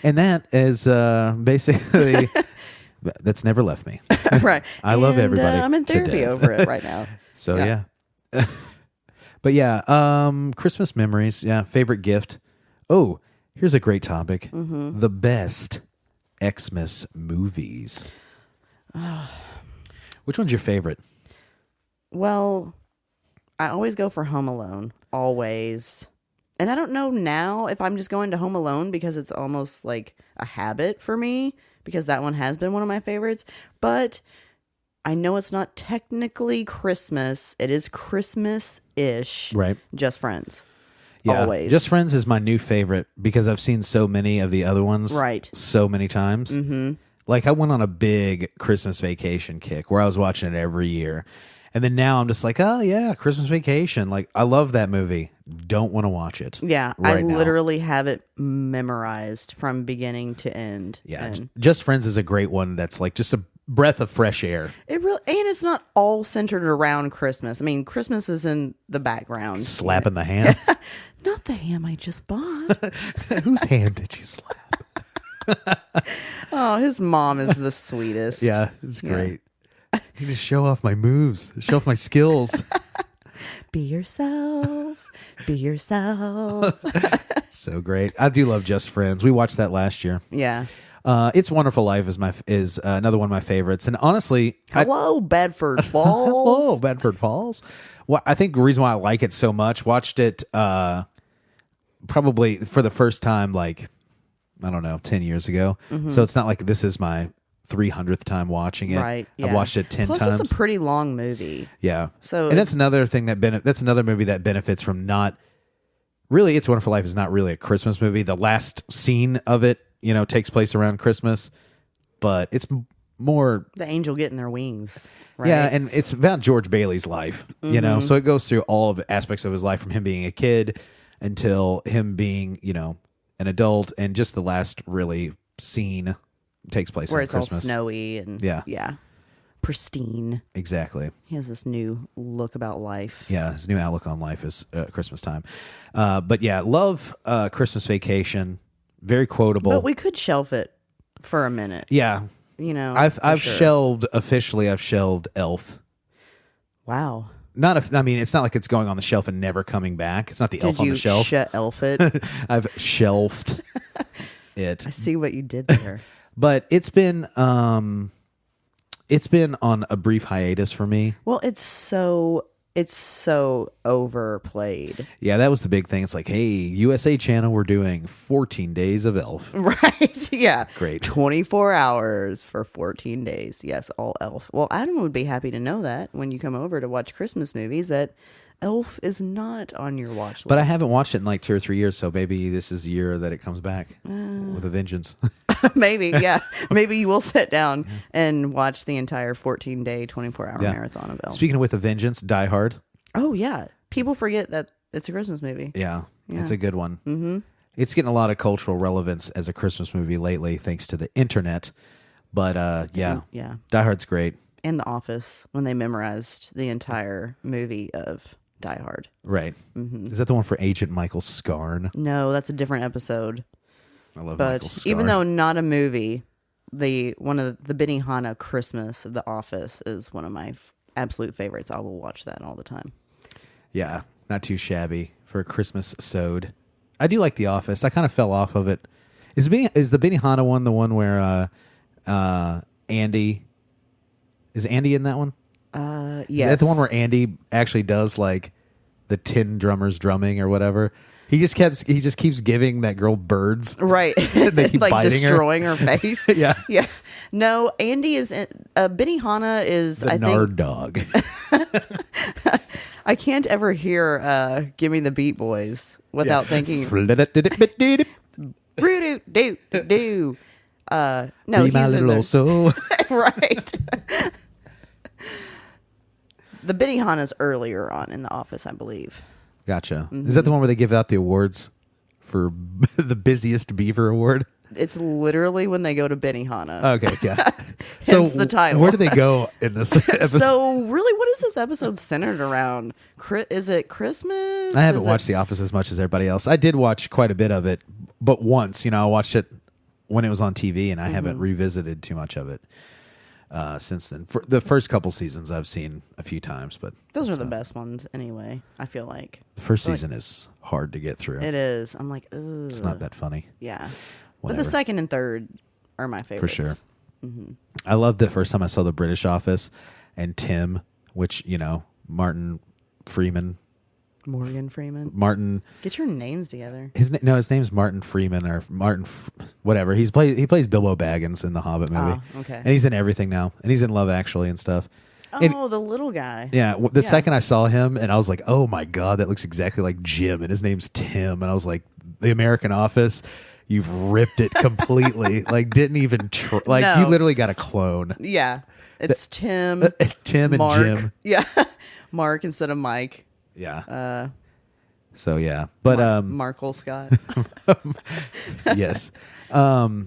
And that is basically... That's never left me. Right. I love everybody. I'm in therapy over it right now. So, yeah. But yeah, Christmas memories. Yeah, favorite gift. Oh, here's a great topic. Mm-hmm. The best Xmas movies. Which one's your favorite? Well, I always go for Home Alone. Always. And I don't know now if I'm just going to Home Alone because it's almost like a habit for me, because that one has been one of my favorites. But I know it's not technically Christmas. It is Christmas-ish. Right. Just Friends. Yeah. Always. Just Friends is my new favorite because I've seen so many of the other ones. Right. So many times. Mm-hmm. Like I went on a big Christmas Vacation kick where I was watching it every year. And then now I'm just like, oh yeah, Christmas Vacation. Like I love that movie. Don't want to watch it. Yeah, I literally have it memorized from beginning to end. Yeah, and Just Friends is a great one. That's like just a breath of fresh air. And it's not all centered around Christmas. I mean, Christmas is in the background. Slapping the ham. Not the ham I just bought. Whose hand did you slap? Oh, his mom is the sweetest. Yeah, it's great. I need to show off my moves, show off my skills. Be yourself. Be yourself. So great. I do love Just Friends. We watched that last year. Yeah. It's Wonderful Life is another one of my favorites, and honestly, Hello, Bedford Falls. hello, Bedford Falls. Well, I think the reason why I like it so much, watched it probably for the first time, like, I don't know, 10 years ago. So it's not like this is my 300th time watching it. Right. Yeah. I've watched it 10 Plus, times. it's a pretty long movie. Yeah. So and that's another thing that's another movie that benefits from not really. It's Wonderful Life is not really a Christmas movie. The last scene of it, takes place around Christmas, but it's more the angel getting their wings. Right? Yeah, and it's about George Bailey's life, so it goes through all of the aspects of his life, from him being a kid until him being, an adult, and just the last really scene takes place where on it's Christmas. all snowy and yeah, pristine. Exactly. He has this new look about life. Yeah, his new outlook on life is Christmas time. But yeah, love Christmas Vacation. Very quotable. But we could shelf it for a minute. Yeah. I've shelved officially. I've shelved Elf. Wow. It's not like it's going on the shelf and never coming back. It's not the Elf on the shelf. Did you elf it? I've shelved it. I see what you did there. But it's been on a brief hiatus for me. Well, it's so overplayed. Yeah, that was the big thing. It's like, hey, USA Channel, we're doing 14 days of Elf. Right, yeah. Great. 24 hours for 14 days. Yes, all Elf. Well, Adam would be happy to know that when you come over to watch Christmas movies that Elf is not on your watch list. But I haven't watched it in like 2 or 3 years, so maybe this is the year that it comes back with a vengeance. Maybe, yeah. Maybe you will sit down and watch the entire 14-day, 24-hour marathon of Elf. Speaking of with a vengeance, Die Hard. Oh, yeah. People forget that it's a Christmas movie. Yeah. It's a good one. Mm-hmm. It's getting a lot of cultural relevance as a Christmas movie lately, thanks to the internet. But yeah. Die Hard's great. And The Office, when they memorized the entire movie of Die Hard. Right. Mm-hmm. Is that the one for Agent Michael Scarn? No, that's a different episode. I love Michael Scarn. Even though not a movie, one of the Benihana Christmas of The Office is one of my absolute favorites. I will watch that all the time. Yeah, not too shabby for a Christmas sode. I do like The Office. I kind of fell off of it. Is the Benihana one the one where Andy... Is Andy in that one? Yes. Is that the one where Andy actually does like the Tin Drummers drumming or whatever? He just keeps giving that girl birds. Right. They keep like biting destroying her face. Yeah. Yeah. No, Andy is Benihana is The Nard Dog. I can't ever hear Give Me the Beat Boys without thinking Do. No, he's my in little there. old soul. Right. The Benihana's earlier on in The Office, I believe. Gotcha. Mm-hmm. Is that the one where they give out the awards for the busiest beaver award? It's literally when they go to Benihana. Okay, yeah. So the title. Where do they go in this episode? So really, what is this episode centered around? Is it Christmas? I haven't watched The Office as much as everybody else. I did watch quite a bit of it, but once, I watched it when it was on TV, and I haven't revisited too much of it since then. For the first couple seasons, I've seen a few times, but those are the best ones anyway. I feel like the first season is hard to get through. It is. I'm like, ugh. It's not that funny. Yeah, Whatever. but the second and third are my favorites for sure. Mm-hmm. I loved the first time I saw The British Office and Tim, which Morgan Freeman. Get your names together. His name's Martin Freeman or Martin, whatever. He plays Bilbo Baggins in the Hobbit movie. Oh, okay. And he's in everything now, and he's in Love Actually and stuff. Oh, the little guy. Yeah. The second I saw him, and I was like, oh my god, that looks exactly like Jim, and his name's Tim, and I was like, The American Office. You've ripped it completely. Like, didn't even no. You literally got a clone. Yeah, it's Tim. Tim Mark. And Jim. Yeah, Mark instead of Mike. Yeah. So yeah, but Markle Scott. Yes. Yeah.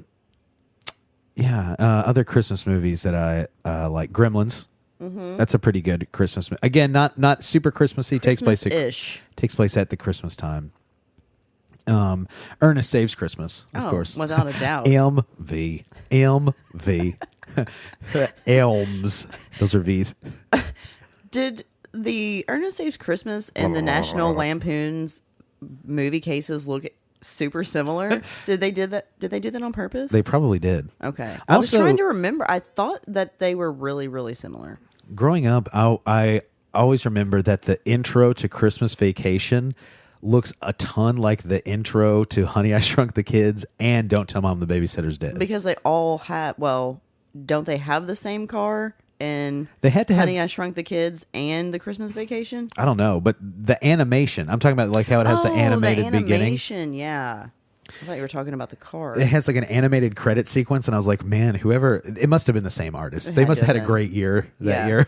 Other Christmas movies that I like, Gremlins. Mm-hmm. That's a pretty good Christmas. Again, not super Christmassy. Takes place at the Christmas time. Ernest Saves Christmas, of course, without a doubt. MV Elms. Those are V's. Did the Ernest Saves Christmas and the National Lampoon's movie cases look super similar? Did they do that on purpose? They probably did. Okay. I was trying to remember. I thought that they were really, really similar. Growing up, I always remember that the intro to Christmas Vacation looks a ton like the intro to Honey, I Shrunk the Kids and Don't Tell Mom the Babysitter's Dead. Because they all have, don't they have the same car in they had to have, Honey, I Shrunk the Kids and the Christmas Vacation? I don't know, but the animation, I'm talking about like how it has the animated beginning. The animation, yeah. I thought you were talking about the car. It has like an animated credit sequence, and I was like, man, it must have been the same artist. They must have had a great year that year.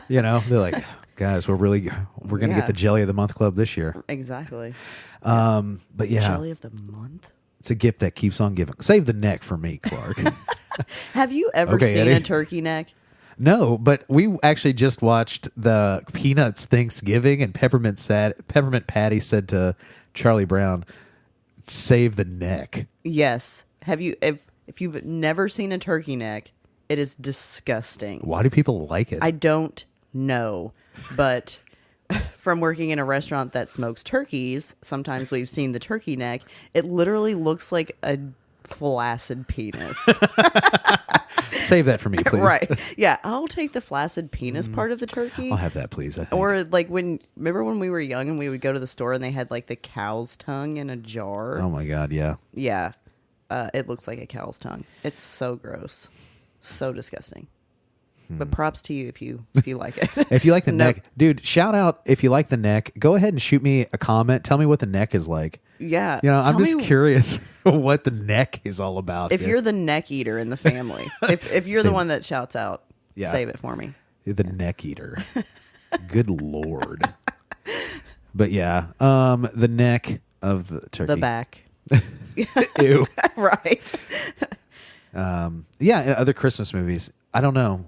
You know, they're like, guys, we're going to get the Jelly of the Month Club this year. Exactly. But yeah. Jelly of the Month? It's a gift that keeps on giving. Save the neck for me, Clark. Have you ever seen Eddie. a turkey neck? No, but we actually just watched the Peanuts Thanksgiving, and Peppermint Patty said to Charlie Brown, save the neck. Yes. Have you, if you've never seen a turkey neck, it is disgusting. Why do people like it? I don't know, but from working in a restaurant that smokes turkeys, sometimes we've seen the turkey neck. It literally looks like a flaccid penis. Save that for me, please. Right. Yeah, I'll take the flaccid penis part of the turkey. I'll have that, please. Or like remember when we were young and we would go to the store and they had like the cow's tongue in a jar? Oh my God, yeah. Yeah. It looks like a cow's tongue. It's so gross. So disgusting. But props to you if you like it. If you like the neck, dude, shout out if you like the neck. Go ahead and shoot me a comment. Tell me what the neck is like. Yeah. You know, I'm just curious what the neck is all about. If you're the neck eater in the family, if you're the one that shouts out, save it for me. The neck eater. Good Lord. But yeah, the neck of the turkey. The back. Ew. Right. Yeah, other Christmas movies. I don't know.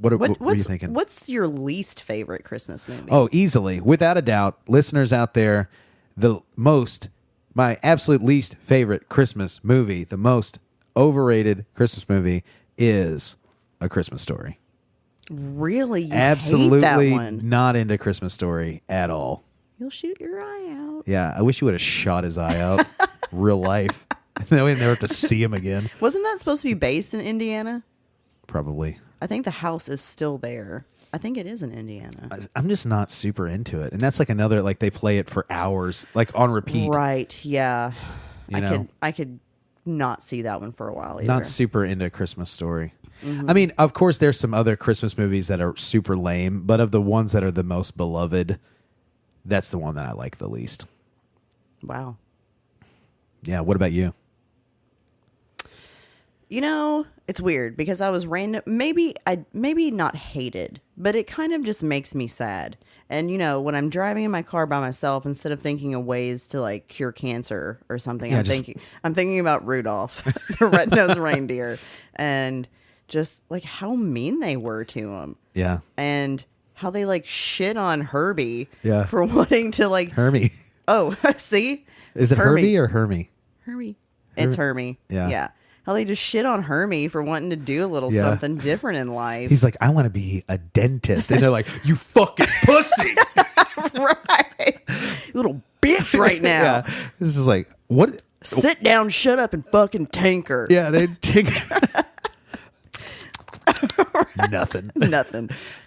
What are you thinking? What's your least favorite Christmas movie? Oh, easily. Without a doubt, listeners out there, my absolute least favorite Christmas movie, the most overrated Christmas movie is A Christmas Story. Really? You Absolutely hate that one? Not into Christmas Story at all. You'll shoot your eye out. Yeah, I wish you would have shot his eye out. Real life. Then we'd never have to see him again. Wasn't that supposed to be based in Indiana? Probably. I think the house is still there. I think it is in Indiana. I'm just not super into it. And that's like another, like they play it for hours, like on repeat. Right, yeah. You I could not see that one for a while either. Not super into Christmas Story. Mm-hmm. I mean, of course, there's some other Christmas movies that are super lame, but of the ones that are the most beloved, that's the one that I like the least. Wow. Yeah, what about you? You know, it's weird because I was maybe not hated, but it kind of just makes me sad. And you know, when I'm driving in my car by myself, instead of thinking of ways to like cure cancer or something, I'm thinking about Rudolph, the red-nosed reindeer, and just like how mean they were to him. Yeah. And how they like shit on Herbie for wanting to like Hermie. Oh, see? Is it Herbie or Hermie? Hermie. It's Hermie. Yeah. Yeah. How they just shit on Hermie for wanting to do a little something different in life. He's like, I want to be a dentist. And they're like, you fucking pussy. Right. You little bitch right now. Yeah. This is like, what? Sit down, shut up, and fucking tinker. Yeah, they tinker. Nothing.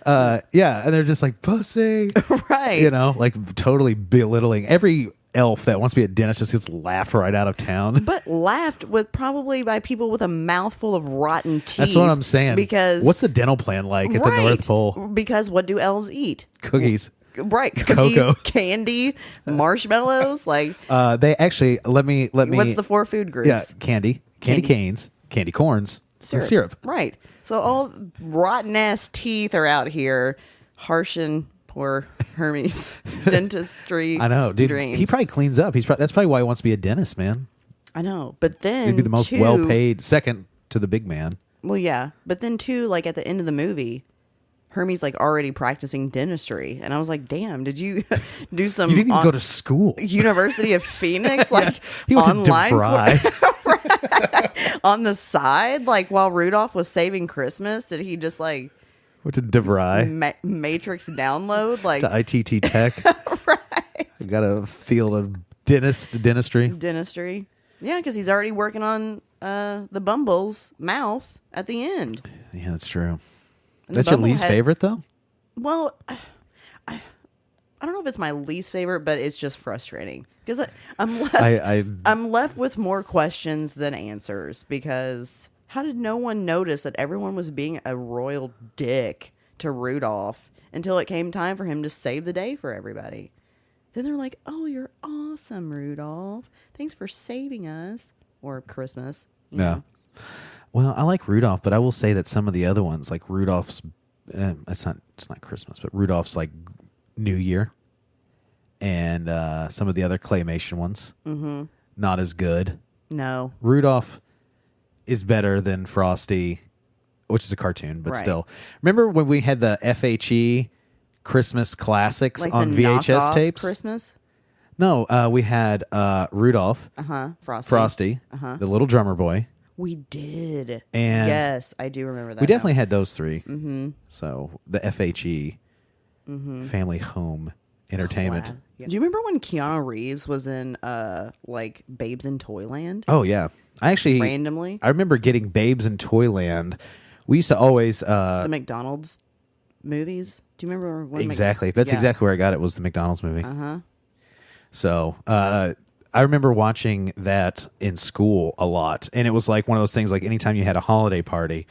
Yeah, and they're just like, pussy. Right. You know, like totally belittling. Every elf that wants to be a dentist just gets laughed right out of town. But laughed with probably by people with a mouthful of rotten teeth. That's what I'm saying. Because what's the dental plan like at the North Pole? Because what do elves eat? Cookies. Right. Cookies, cocoa, candy, marshmallows. Like they actually let me. What's the 4 food groups? Yeah, candy canes, candy corns, and syrup. Right. So all rotten ass teeth are out here, harshing poor Hermes dentistry. I know, dude. Dreams. He probably cleans up. That's probably why he wants to be a dentist, man. I know, but then he'd be the most well paid, second to the big man. Well, yeah, but then too, like at the end of the movie, Hermes like already practicing dentistry, and I was like, "Damn, did you do some? You didn't even go to school, University of Phoenix, like he went online, to right, on the side, like while Rudolph was saving Christmas. Did he just like went to DeVry, Matrix download, like to ITT Tech? Right, I got a field of Dentistry. Dentistry. Yeah, because he's already working on the Bumble's mouth at the end. Yeah, that's true. And That's your least favorite, though? Well, I don't know if it's my least favorite, but it's just frustrating because I'm left with more questions than answers. Because how did no one notice that everyone was being a royal dick to Rudolph until it came time for him to save the day for everybody? Then they're like, "Oh, you're awesome, Rudolph. Thanks for saving us." Or Christmas. You know? Well, I like Rudolph, but I will say that some of the other ones, like Rudolph's, it's not Christmas, but Rudolph's like New Year, and some of the other claymation ones, not as good. No, Rudolph is better than Frosty, which is a cartoon, but Right. still. Remember when we had the FHE Christmas classics like on the VHS knockoff tapes? Christmas. No, we had Rudolph, Frosty, the little drummer boy. We did. And yes, I do remember that. We definitely had those three. Mm-hmm. So the FHE, Family Home Entertainment. Wow. Yeah. Do you remember when Keanu Reeves was in like Babes in Toyland? Oh yeah, I actually randomly. I remember getting Babes in Toyland. We used to always the McDonald's movies. Do you remember when exactly? That's exactly where I got it. Was the McDonald's movie? So I remember watching that in school a lot, and it was like one of those things. Like anytime you had a holiday party,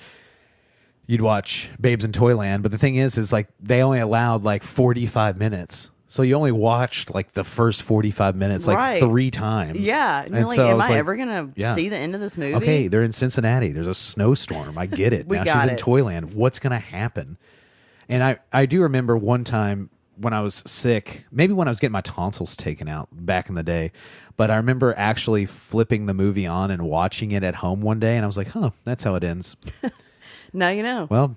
you'd watch Babes in Toyland. But the thing is like they only allowed like 45 minutes. So you only watched like the first 45 minutes like 3 times. Yeah. And you're like, am I ever going to see the end of this movie? Okay, they're in Cincinnati. There's a snowstorm. I get it. Now she's in Toyland. What's going to happen? And I do remember one time when I was sick, maybe when I was getting my tonsils taken out back in the day, but I remember actually flipping the movie on and watching it at home one day, and I was like, huh, that's how it ends. Now you know. Well,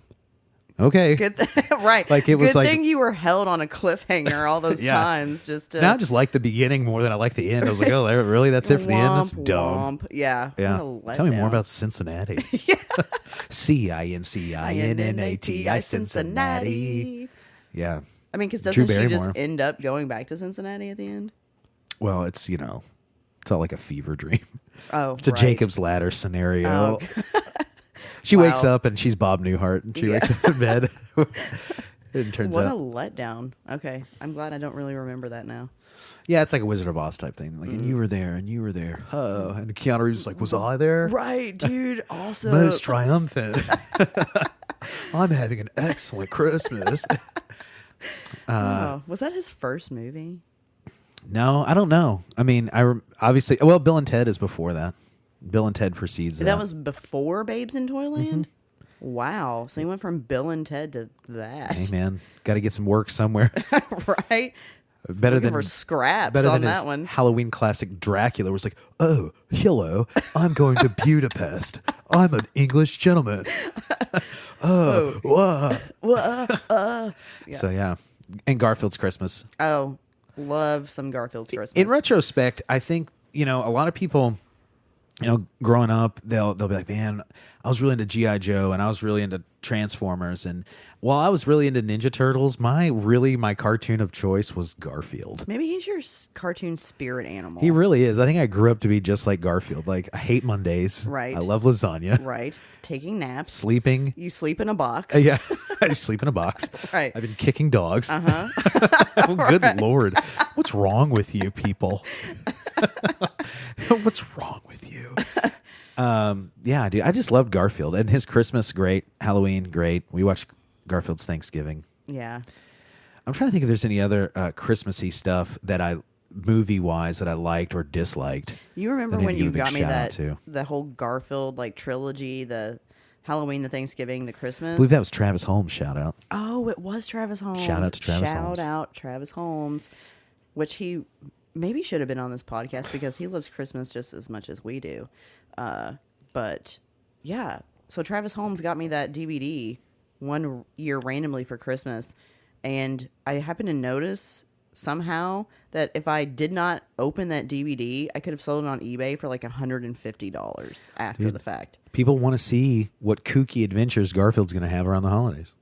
okay. Good right. Like it was Good thing you were held on a cliffhanger all those Yeah. times. Just to... Now I just like the beginning more than I like the end. I was like, oh, really? That's it for the end? That's dumb. Womp. Yeah. Yeah. Tell me more about Cincinnati. Cincinnati, Cincinnati. Yeah. I mean, because doesn't she just end up going back to Cincinnati at the end? Well, it's, it's all like a fever dream. Oh, it's a Jacob's Ladder scenario. Oh. She wakes up and she's Bob Newhart, and she wakes up in bed. It turns out. What a letdown. Okay. I'm glad I don't really remember that now. Yeah, it's like a Wizard of Oz type thing. Like, and you were there, and you were there. Oh, and Keanu Reeves is like, was I there? Right, dude. Also, most triumphant. I'm having an excellent Christmas. was that his first movie? No, I don't know. I mean, obviously, well, Bill and Ted is before that. Bill and Ted precedes that. That was before Babes in Toyland? Wow. So you went from Bill and Ted to that. Hey, man. Got to get some work somewhere. Right? Better Looking than for scraps better on than that one. Halloween classic Dracula was like, oh, hello, I'm going to Budapest. I'm an English gentleman. So yeah, and Garfield's Christmas. Oh, love some Garfield's Christmas. In retrospect, I think a lot of people, growing up, they'll be like, man, I was really into G.I. Joe and I was really into Transformers, and while I was really into Ninja Turtles, my cartoon of choice was Garfield. Maybe he's your cartoon spirit animal. He really is. I think I grew up to be just like Garfield. Like, I hate Mondays. Right. I love lasagna. Right. Taking naps. Sleeping. You sleep in a box. Yeah. I sleep in a box. Right. I've been kicking dogs. Oh, good Lord. What's wrong with you people? What's wrong with you? Yeah, dude. I just loved Garfield. And his Christmas, great. Halloween, great. We watched Garfield's Thanksgiving. Yeah. I'm trying to think if there's any other Christmassy stuff that movie-wise that I liked or disliked. You remember when you got me the whole Garfield trilogy, the Halloween, the Thanksgiving, the Christmas? I believe that was Travis Holmes, shout out. Oh, it was Travis Holmes. Shout out to Travis Holmes. Shout out Travis Holmes, which he maybe should have been on this podcast because he loves Christmas just as much as we do. But yeah, so Travis Holmes got me that DVD one year randomly for Christmas, and I happened to notice somehow that if I did not open that DVD, I could have sold it on eBay for like $150 after the fact. People want to see what kooky adventures Garfield's going to have around the holidays.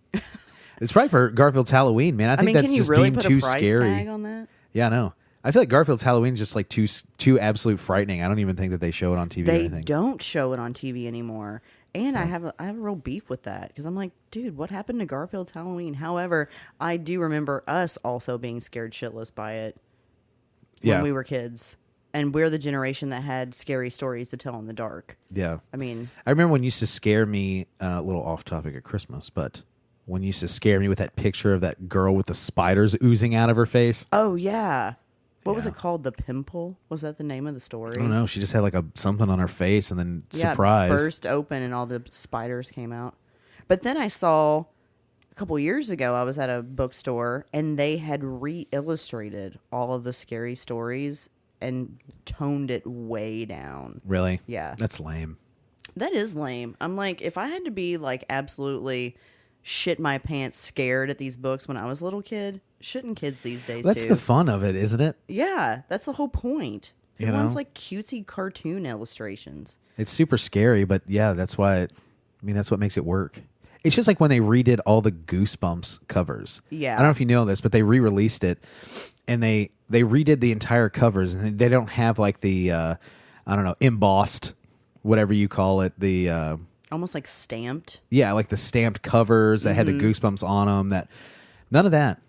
It's right for Garfield's Halloween, man. I think that's can you just really deemed put too a price scary. tag on that? Yeah, I know. I feel like Garfield's Halloween is just like too absolute frightening. I don't even think that they show it on TV or They anything. don't show it on TV anymore. And I have a real beef with that because I'm like, dude, what happened to Garfield's Halloween? However, I do remember us also being scared shitless by it when we were kids. And we're the generation that had scary stories to tell in the dark. Yeah. I mean, I remember when it used to scare me, a little off topic at Christmas, but when it used to scare me with that picture of that girl with the spiders oozing out of her face. oh, yeah. What was it called? The Pimple? Was that the name of the story? I don't know. She just had like something on her face and then Yeah, surprise. it burst open and all the spiders came out. But then I saw a couple years ago, I was at a bookstore and they had re-illustrated all of the scary stories and toned it way down. Really? Yeah. That's lame. That is lame. I'm like, if I had to be like absolutely shit my pants scared at these books when I was a little kid, shouldn't kids these days That's too? the fun of it, isn't it? Yeah, that's the whole point. You It wants know? like cutesy cartoon illustrations. It's super scary, but yeah, that's why. That's what makes it work. It's just like when they redid all the Goosebumps covers. Yeah. I don't know if you know this, but they re-released it, and they redid the entire covers, and they don't have like the I don't know, embossed, whatever you call it, the Almost like stamped. yeah, like the stamped covers that had the Goosebumps on them. That none of that.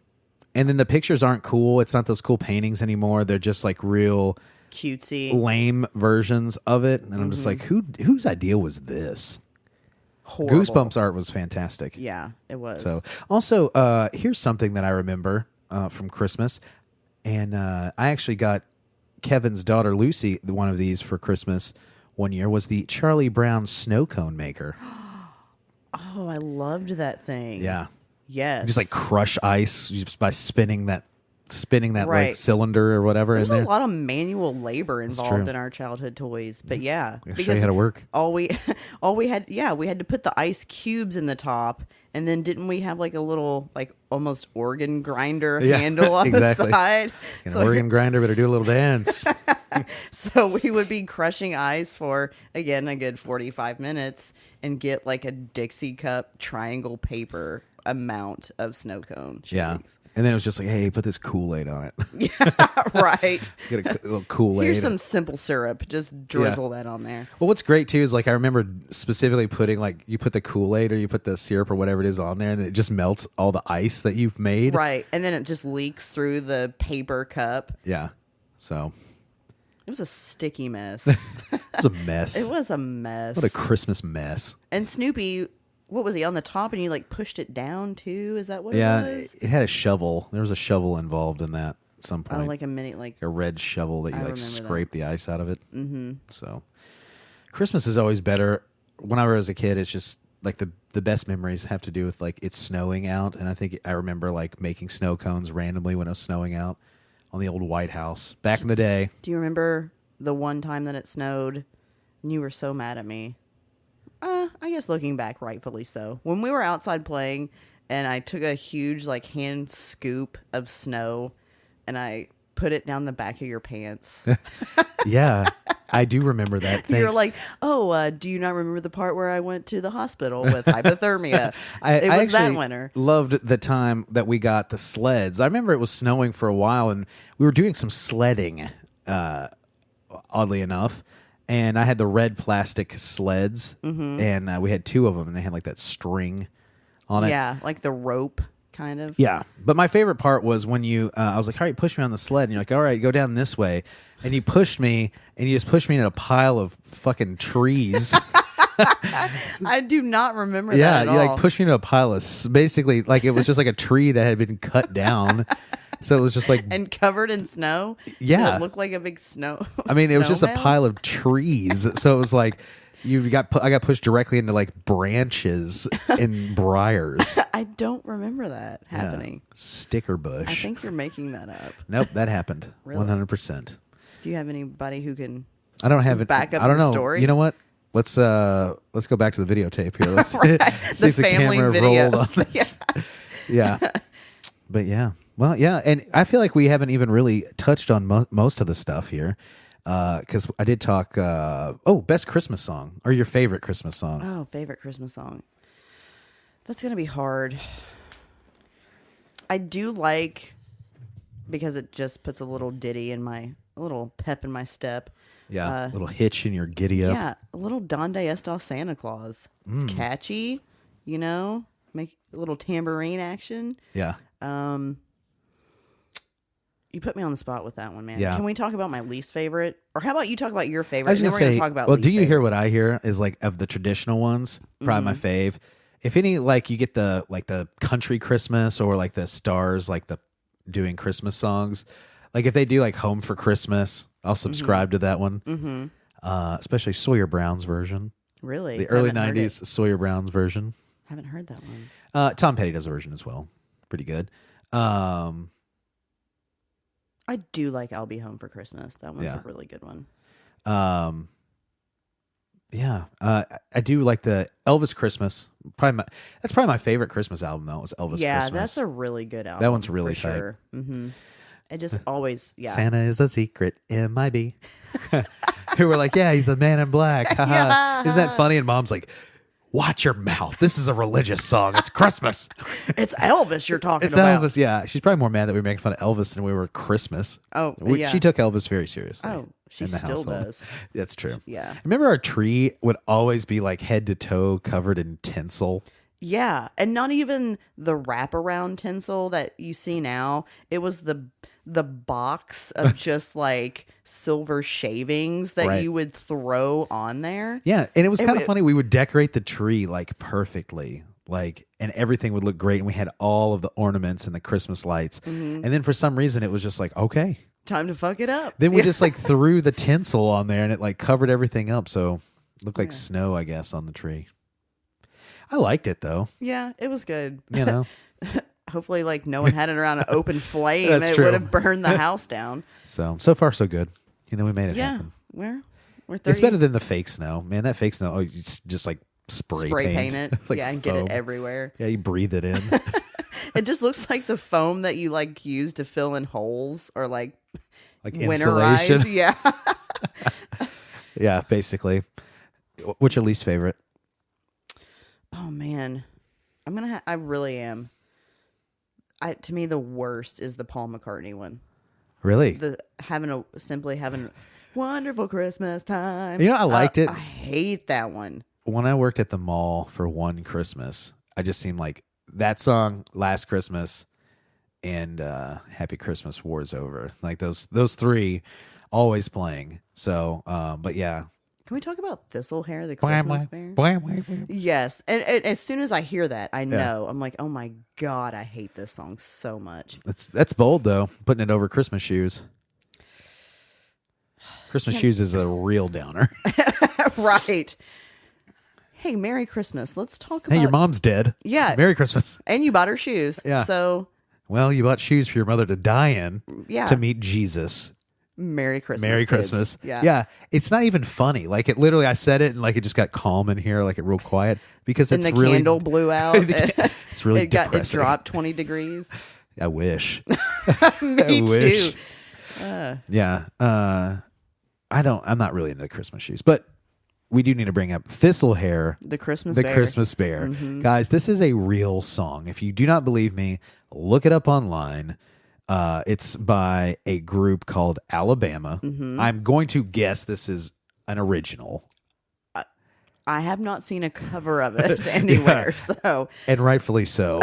And then the pictures aren't cool. It's not those cool paintings anymore. They're just like real Cutesy. lame versions of it. And I'm just like, whose idea was this? Horrible. Goosebumps art was fantastic. Yeah, it was. So also, here's something that I remember from Christmas, and I actually got Kevin's daughter Lucy one of these for Christmas one year. Was the Charlie Brown snow cone maker? Oh, I loved that thing. Yeah, Yes. just like crush ice just by spinning that like Right. cylinder or whatever There's in there. a lot of manual labor involved true. in our childhood toys, but yeah, I'll show you how to work. all we had, we had to put the ice cubes in the top, and then didn't we have like a little like almost organ grinder Yeah, handle on exactly. the side? An organ grinder better do a little dance. So we would be crushing ice for, again, a good 45 minutes and get like a Dixie cup triangle paper amount of snow cone Yeah. shavings. And then it was just like, hey, put this Kool-Aid on it. Right. Get a little Kool-Aid. Here's some simple syrup. Just drizzle that on there. Well, what's great too is like I remember specifically putting like you put the Kool-Aid or you put the syrup or whatever it is on there, and it just melts all the ice that you've made. Right. And then it just leaks through the paper cup. Yeah. So It was a sticky mess. it's a mess. It was a mess. What a Christmas mess. And Snoopy, what was he, on the top and you like pushed it down too? Is that what Yeah, it was? it had a shovel. There was a shovel involved in that at some Oh, point. like a mini, like, a red shovel that you I like remember scrape the ice out of it. Mm-hmm. So Christmas is always better. When I was a kid, it's just like the best memories have to do with like it's snowing out, and I think I remember like making snow cones randomly when it was snowing out on the old White House back in the day. do you remember the one time that it snowed and you were so mad at me? I guess looking back, rightfully so. When we were outside playing and I took a huge like hand scoop of snow and I put it down the back of your pants. Yeah, I do remember that. You're Thanks. like, oh, do you not remember the part where I went to the hospital with hypothermia? I It was that actually winter. loved the time that we got the sleds. I remember it was snowing for a while, and we were doing some sledding, oddly enough. And I had the red plastic sleds, and we had two of them, and they had like that string on it. Yeah, like the rope kind of. Yeah, but my favorite part was when you, I was like, all right, push me on the sled. And you're like, all right, go down this way. And you pushed me, and you just pushed me in a pile of fucking trees. I do not remember Yeah, that at you all. like pushed me to a pile of, basically, like it was just like a tree that had been cut down. So it was just like, and covered in snow. Yeah. It looked like a big snow. I mean, it was just a snowman? pile of trees. So it was like, I got pushed directly into like branches and briars. I don't remember that happening. Sticker bush. I think you're making that up. Nope, that happened. Really? 100%. Do you have anybody who can? I don't have it. Back up I don't your know. story? You know what? Let's go back to the videotape here. Let's Right. see The if the family camera rolled on videos. this. Yeah. But yeah. Well, yeah, and I feel like we haven't even really touched on most of the stuff here. Because I did talk. Best Christmas song or your favorite Christmas song? Oh, favorite Christmas song. That's gonna be hard. I do like because it just puts a little a little pep in my step. Yeah, a little hitch in your giddy up. Yeah, a little Donde Está Santa Claus. It's catchy, make a little tambourine action. Yeah. You put me on the spot with that one, man. Yeah. Can we talk about my least favorite? Or how about you talk about your favorite? I was and then gonna we're going say, to talk about well, least do you hear favorites. what I hear is like of the traditional ones, probably my fave. If any, like you get the country Christmas or like the stars, like the doing Christmas songs. Like if they do like Home for Christmas, I'll subscribe to that one. Mm-hmm. Especially Sawyer Brown's version. Really? The early 90s Sawyer Brown's version. Haven't heard that one. Tom Petty does a version as well. Pretty good. I do like I'll Be Home for Christmas. That one's a really good one. I do like the Elvis Christmas. That's probably my favorite Christmas album, though. Is Elvis Christmas. Yeah, that's a really good album. That one's really for tight. sure. Mm-hmm. It just always, Santa is a secret, MIB. Who were like, yeah, he's a man in black. Yeah. Isn't that funny? And Mom's like, watch your mouth. This is a religious song. It's Christmas. It's Elvis you're talking It's about. Elvis, yeah. She's probably more mad that we were making fun of Elvis than we were Christmas. Oh, yeah. She took Elvis very seriously. Oh, she in the still household. does. That's true. Yeah. Remember our tree would always be like head to toe covered in tinsel? Yeah, and not even the wraparound tinsel that you see now. It was the box of just like silver shavings that Right. you would throw on there. Yeah, and it was kind of funny. We would decorate the tree like perfectly, like, and everything would look great. And we had all of the ornaments and the Christmas lights. And then for some reason, it was just like, okay. Time to fuck it up. Then we just like threw the tinsel on there and it like covered everything up. So it looked like snow, I guess, on the tree. I liked it though. Yeah, it was good. You know, Hopefully, like no one had it around an open flame. That's It true. would have burned the house down. so far so good. You know, we made it happen. we're 30. It's better than the fake snow, man. That fake snow, it's just like spray paint it. Like and get foam. it everywhere. Yeah, you breathe it in. It just looks like the foam that you like use to fill in holes or like insulation. winterize. Yeah. Yeah, basically. What's your least favorite? Oh man, I really am. To me, the worst is the Paul McCartney one. Really? Having a wonderful Christmas time. You know, I liked it. I hate that one. When I worked at the mall for one Christmas, I just seemed like that song, Last Christmas, and Happy Christmas, War's Over. Like those three always playing. So, but yeah. Can we talk about Thistlehair, the Christmas bear? Yes. And as soon as I hear that, I know. I'm like, oh my God, I hate this song so much. That's bold, though, putting it over Christmas Shoes. Christmas Shoes is a real downer. Right. Hey, Merry Christmas. Let's talk about... Hey, your mom's dead. Yeah. Merry Christmas. And you bought her shoes. Yeah. So... Well, you bought shoes for your mother to die in to meet Jesus. Merry Christmas. Merry kids. Christmas. Yeah. Yeah. It's not even funny. Like it literally, I said it and like it just got calm in here, like it real quiet because And it's the really, candle blew out. it's really It depressing. dropped 20 degrees. I wish. Me wish. too. Yeah. I'm not really into Christmas shoes, but we do need to bring up Thistlehair, The Christmas the bear. Christmas bear. Guys, this is a real song. If you do not believe me, look it up online. It's by a group called Alabama. I'm going to guess this is an original. I have not seen a cover of it anywhere. So, And rightfully so.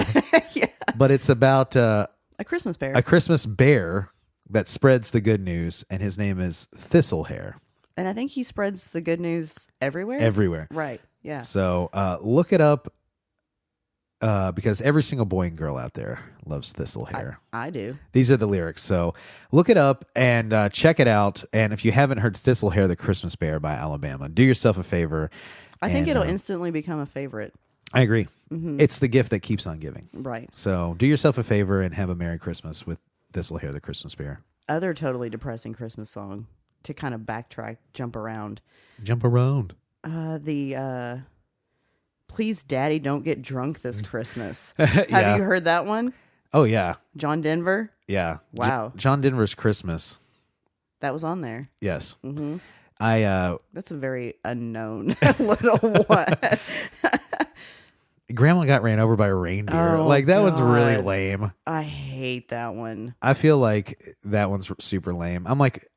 yeah. But it's about A Christmas bear. a Christmas bear that spreads the good news, and his name is Thistlehair. And I think he spreads the good news everywhere. Everywhere. Right. Yeah. So look it up because every single boy and girl out there loves Thistlehair. I do. These are the lyrics. So look it up and check it out. And if you haven't heard Thistlehair, the Christmas Bear by Alabama, do yourself a favor. I think and, it'll instantly become a favorite. I agree. It's the gift that keeps on giving. Right. So do yourself a favor and have a Merry Christmas with Thistlehair, the Christmas Bear. Other totally depressing Christmas song to kind of backtrack, jump around. Jump around. Please, Daddy, don't get drunk this Christmas. Yeah. Have you heard that one? Oh, yeah. John Denver? Yeah. Wow. John Denver's Christmas. That was on there. Yes. Mm-hmm. I That's a very unknown little one. Grandma got ran over by a reindeer. Oh, Like that one's really God. lame. I hate that one. I feel like that one's super lame. I'm like,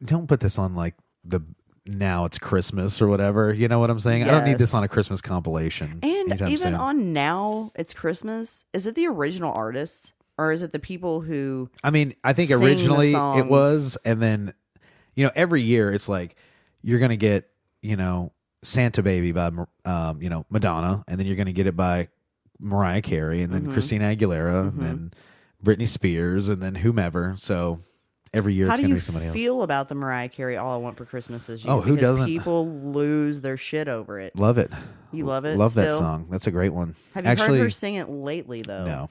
don't put this on like the now it's Christmas or whatever. You know what I'm saying? I don't need this Yes. on a Christmas compilation. And anytime even soon. on Now It's Christmas, is it the original artists or is it the people who I mean, I think sing the originally it songs? was, and then, every year it's like you're gonna get, Santa Baby by, Madonna, and then you're gonna get it by Mariah Carey, and then Christina Aguilera, and then Britney Spears, and then whomever. So every year How it's do gonna you be somebody else. feel about the Mariah Carey All I Want for Christmas Is You? Oh, who Because doesn't? people lose their shit over it. Love it. You love it? Love that still? song. That's a great one. Have you Actually, heard her sing it lately, though?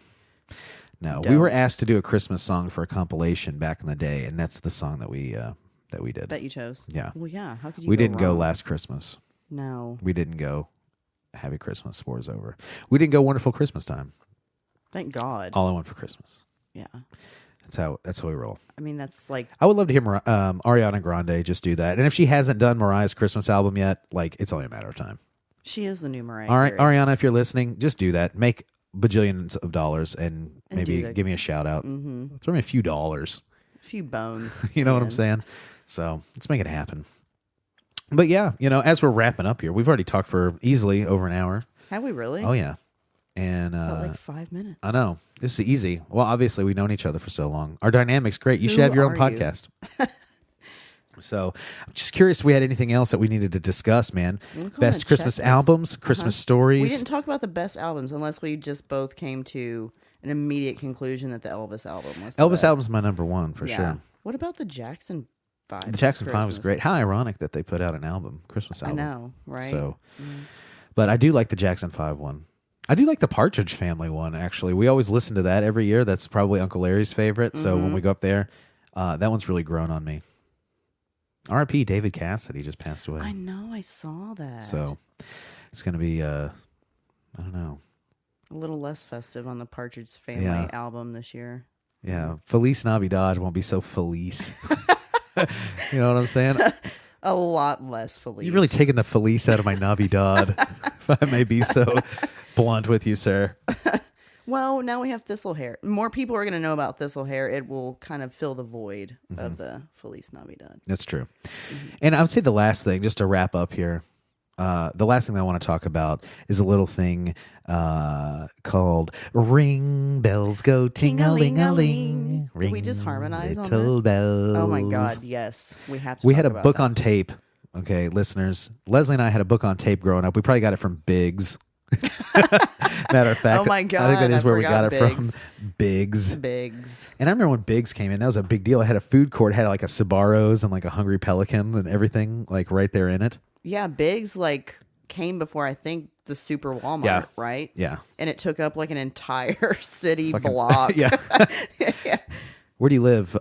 no. We were Don't. asked to do a Christmas song for a compilation back in the day, and that's the song that we did. That you chose? Yeah. Well, yeah. How could you We didn't go wrong? last Christmas. No. We didn't go Happy Christmas. War's over. We didn't go Wonderful Christmas Time. Thank God. All I Want for Christmas. Yeah. That's how we roll. I mean, that's like, I would love to hear Ariana Grande just do that. And if she hasn't done Mariah's Christmas album yet, like it's only a matter of time. she is the new Mariah All right, Carey. Ariana, if you're listening, just do that. Make bajillions of dollars and And maybe do the- give me a shout out. Throw me a few dollars. A few bones. You know what I'm man. saying? So let's make it happen. But yeah, as we're wrapping up here, we've already talked for easily over an hour. Have we really? Oh yeah. And Felt like 5 minutes. I know. This is easy. Well, obviously we've known each other for so long. Our dynamic's great. You Who should have your own are you? podcast. So I'm just curious if we had anything else that we needed to discuss, man. Look on Best the Christmas checklist. albums, Christmas We stories. didn't talk about the best albums unless we just both came to an immediate conclusion that the Elvis album was the Elvis best. album's my number one for Yeah. sure. What about the Jackson 5? The Jackson 5 was Christmas? great. How ironic that they put out an album, Christmas I album. know, right? So, but I do like the Jackson 5 one. I do like the Partridge Family one, actually. We always listen to that every year. That's probably Uncle Larry's favorite. So when we go up there, that one's really grown on me. R.I.P. David Cassidy just passed away. I know, I saw that. So it's going to be, I don't know. A little less festive on the Partridge Family Yeah. album this year. Yeah. Feliz Navidad won't be so Felice. You know what I'm saying? A lot less Felice. You've really taken the Felice out of my Navidad, if I may be so blunt with you, sir. Well, now we have Thistle Hair. More people are going to know about Thistle Hair. It will kind of fill the void of the Feliz Navidad. That's true. And I would say the last thing, just to wrap up here, the last thing I want to talk about is a little thing called Ring Bells Go Ting-a-ling-a-ling. Can we just harmonize on Little that? bells. Oh my God, yes. We have to We talk had a about book that. on tape. Okay, listeners. Leslie and I had a book on tape growing up. We probably got it from Biggs. Matter of fact, Oh my I think God, that is I where we got forgot it from. Biggs. Biggs. And I remember when Biggs came in, that was a big deal. It had a food court, it had like a Sbarro's and like a Hungry Pelican and everything like right there in it. Yeah, Biggs like came before I think the Super Walmart, Yeah. right? Yeah. And it took up like an entire city Fucking- block. Yeah. Yeah. Where do you live?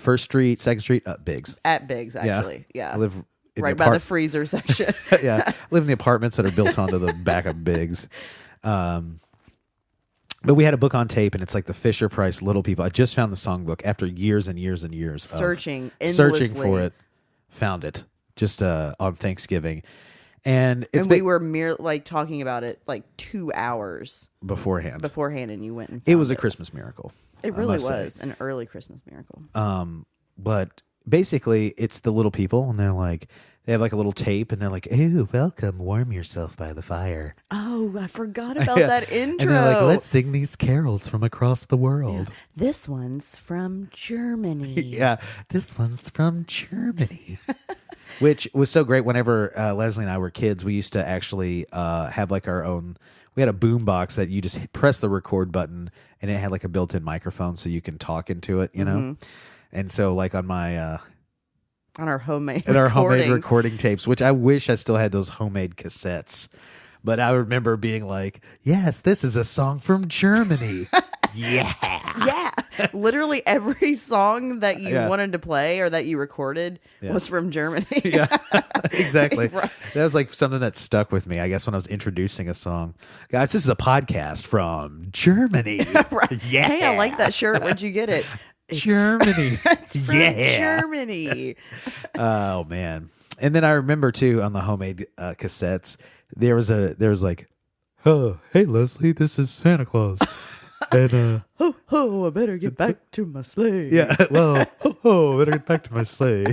First Street, Second Street? Biggs. At Biggs, actually. Yeah. I live in right the by the apart- freezer section. yeah. I live in the apartments that are built onto the back of Biggs. But we had a book on tape, and it's like the Fisher Price Little People. I just found the songbook after years and years and years of Searching searching endlessly. for it. Found it just on Thanksgiving, and it's And we were like talking about it like 2 hours beforehand. beforehand, and you went and It found was a Christmas miracle. It I really must say. was an early Christmas miracle. But basically, it's the little people, and they're like, they have like a little tape, and they're like, "Ooh, welcome, warm yourself by the fire." Oh, I forgot about Yeah. that intro. And they're like, "Let's sing these carols from across the world." This one's from Germany. Yeah, this one's from Germany. Which was so great. Whenever Leslie and I were kids, we used to actually have like our own. We had a boom box that you just press the record button, and it had like a built-in microphone, so you can talk into it. You know, and so like on my On our homemade and our homemade recordings. recording tapes, which I wish I still had those homemade cassettes. But I remember being like, "Yes, this is a song from Germany." Yeah. Yeah. Literally every song that you Yeah. wanted to play or that you recorded was from Germany. Yeah, exactly. Right. That was like something that stuck with me, I guess, when I was introducing a song. Guys, this is a podcast from Germany. Right. Yeah. Hey, I like that shirt. Where'd you get it? It's Germany. from Yeah. Germany. Oh, man. And then I remember, too, on the homemade cassettes, there was like, Oh, hey, Leslie, this is Santa Claus. And, Ho, ho, I better get back to my sleigh. yeah, well, I better get back to my sleigh.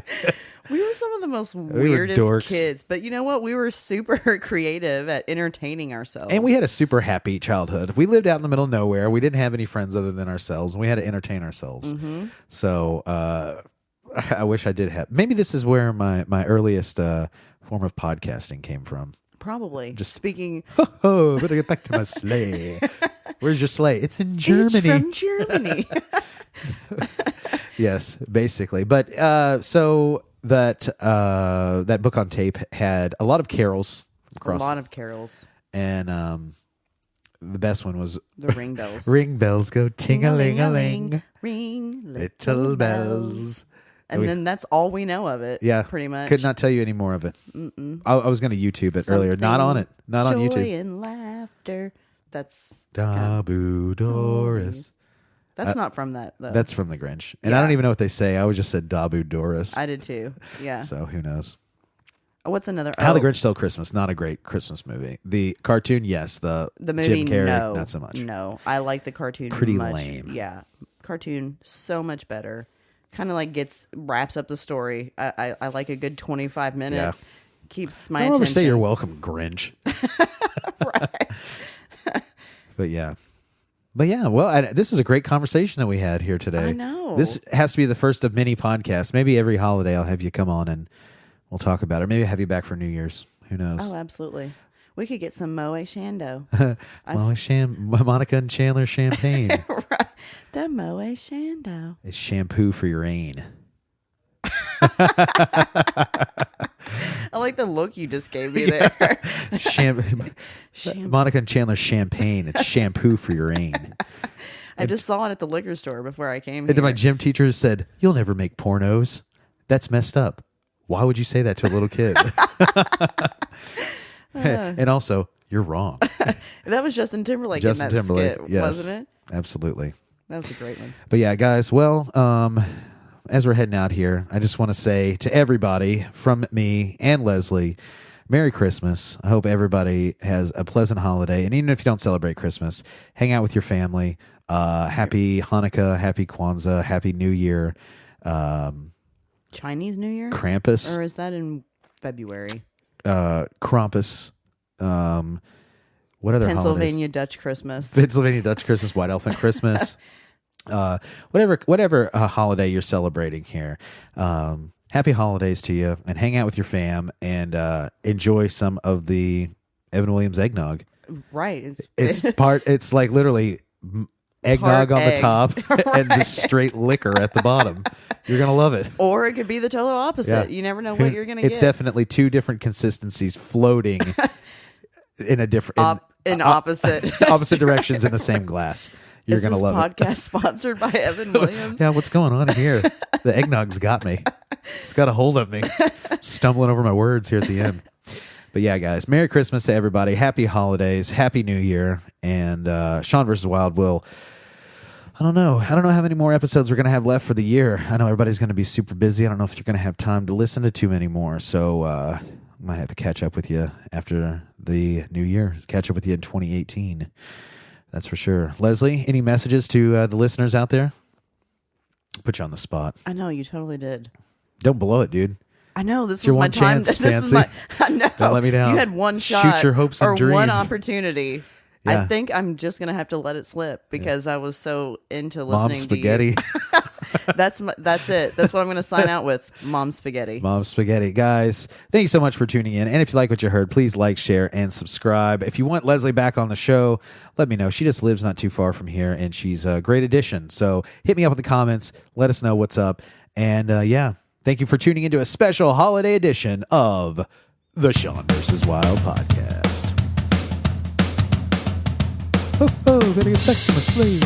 We were some of the most were weirdest dorks. kids, but you know what? We were super creative at entertaining ourselves. And we had a super happy childhood. We lived out in the middle of nowhere. We didn't have any friends other than ourselves, and we had to entertain ourselves. Mm-hmm. So I wish I did have. Maybe this is where my earliest form of podcasting came from. Probably. Just speaking. Oh, better get back to my sleigh. Where's your sleigh? It's in Germany. It's from Germany. Yes, basically. But so that book on tape had a lot of carols. A lot of carols. And the best one was the ring bells. Ring bells go ting-a-ling-a-ling. Ring Little bells. And then that's all we know of it. Yeah. Pretty much. Could not tell you any more of it. I was going to YouTube it earlier. Not on it. Not on YouTube. Joy and laughter. That's Dabu Doris. That's not from that, though. That's from the Grinch. And I don't even know what they say. I always just said Dabu Doris. I did too. Yeah. So who knows? What's another? How the Grinch Stole Christmas. Not a great Christmas movie. The cartoon, yes. The movie, Jim Carrey, no. not so much. No. I like the cartoon Pretty much. lame. Yeah. Cartoon, so much better. Kind of like wraps up the story. I like a good 25 minute. Yeah. Keeps my Don't attention. overstay your welcome, Grinch. Right. But yeah, well, this is a great conversation that we had here today. I know. This has to be the first of many podcasts. Maybe every holiday I'll have you come on and we'll talk about it. Maybe I'll have you back for New Year's. Who knows? Oh, absolutely. We could get some Moe Shando. Monica and Chandler champagne. Right. The Moe Shando. It's shampoo for your ain. I like the look you just gave me there. Monica and Chandler champagne. It's shampoo for your ain. I just saw it at the liquor store before I came And here. my gym teacher said, "You'll never make pornos. That's messed up. Why would you say that to a little kid?" And also, you're wrong. That was Justin Timberlake in that skit, yes, wasn't it? Absolutely. That was a great one. But yeah, guys, well, as we're heading out here, I just want to say to everybody from me and Leslie, Merry Christmas. I hope everybody has a pleasant holiday. And even if you don't celebrate Christmas, hang out with your family. Happy Hanukkah, Happy Kwanzaa, Happy New Year. Chinese New Year? Krampus. Or is that in February? Krampus. What other Pennsylvania holidays? Dutch Christmas. Pennsylvania Dutch Christmas, White Elephant Christmas. Whatever holiday you're celebrating here. Happy holidays to you, and hang out with your fam and enjoy some of the Evan Williams eggnog. Right. It's like literally eggnog on the top and just straight liquor at the bottom. You're going to love it. Or it could be the total opposite. Yeah. You never know what you're going to get. It's definitely two different consistencies floating in a different opposite directions in the same glass. You're going to love it. Is this podcast sponsored by Evan Williams? Yeah, what's going on here? The eggnog's got me. It's got a hold of me. Stumbling over my words here at the end. But yeah, guys, Merry Christmas to everybody. Happy holidays. Happy New Year. And Sean vs. Wild will... I don't know how many more episodes we're going to have left for the year. I know everybody's going to be super busy. I don't know if you're going to have time to listen to too many more. So I might have to catch up with you after the new year. Catch up with you in 2018. That's for sure. Leslie, any messages to the listeners out there? Put you on the spot. I know, you totally did. Don't blow it, dude. I know, this It's your was my one time. chance, This is my. I know. Don't let me down. You had one shot. Shoot your hopes and or dreams. one opportunity. Yeah. I think I'm just gonna have to let it slip because I was so into listening Mom spaghetti. to you. That's it. That's what I'm gonna sign out with. Mom spaghetti. Mom spaghetti. Guys, thank you so much for tuning in. And if you like what you heard, please like, share, and subscribe. If you want Leslie back on the show, let me know. She just lives not too far from here, and she's a great addition. So hit me up in the comments. Let us know what's up. And yeah, thank you for tuning into a special holiday edition of the Sean vs. Wild podcast. Oh, better get back to my sleep.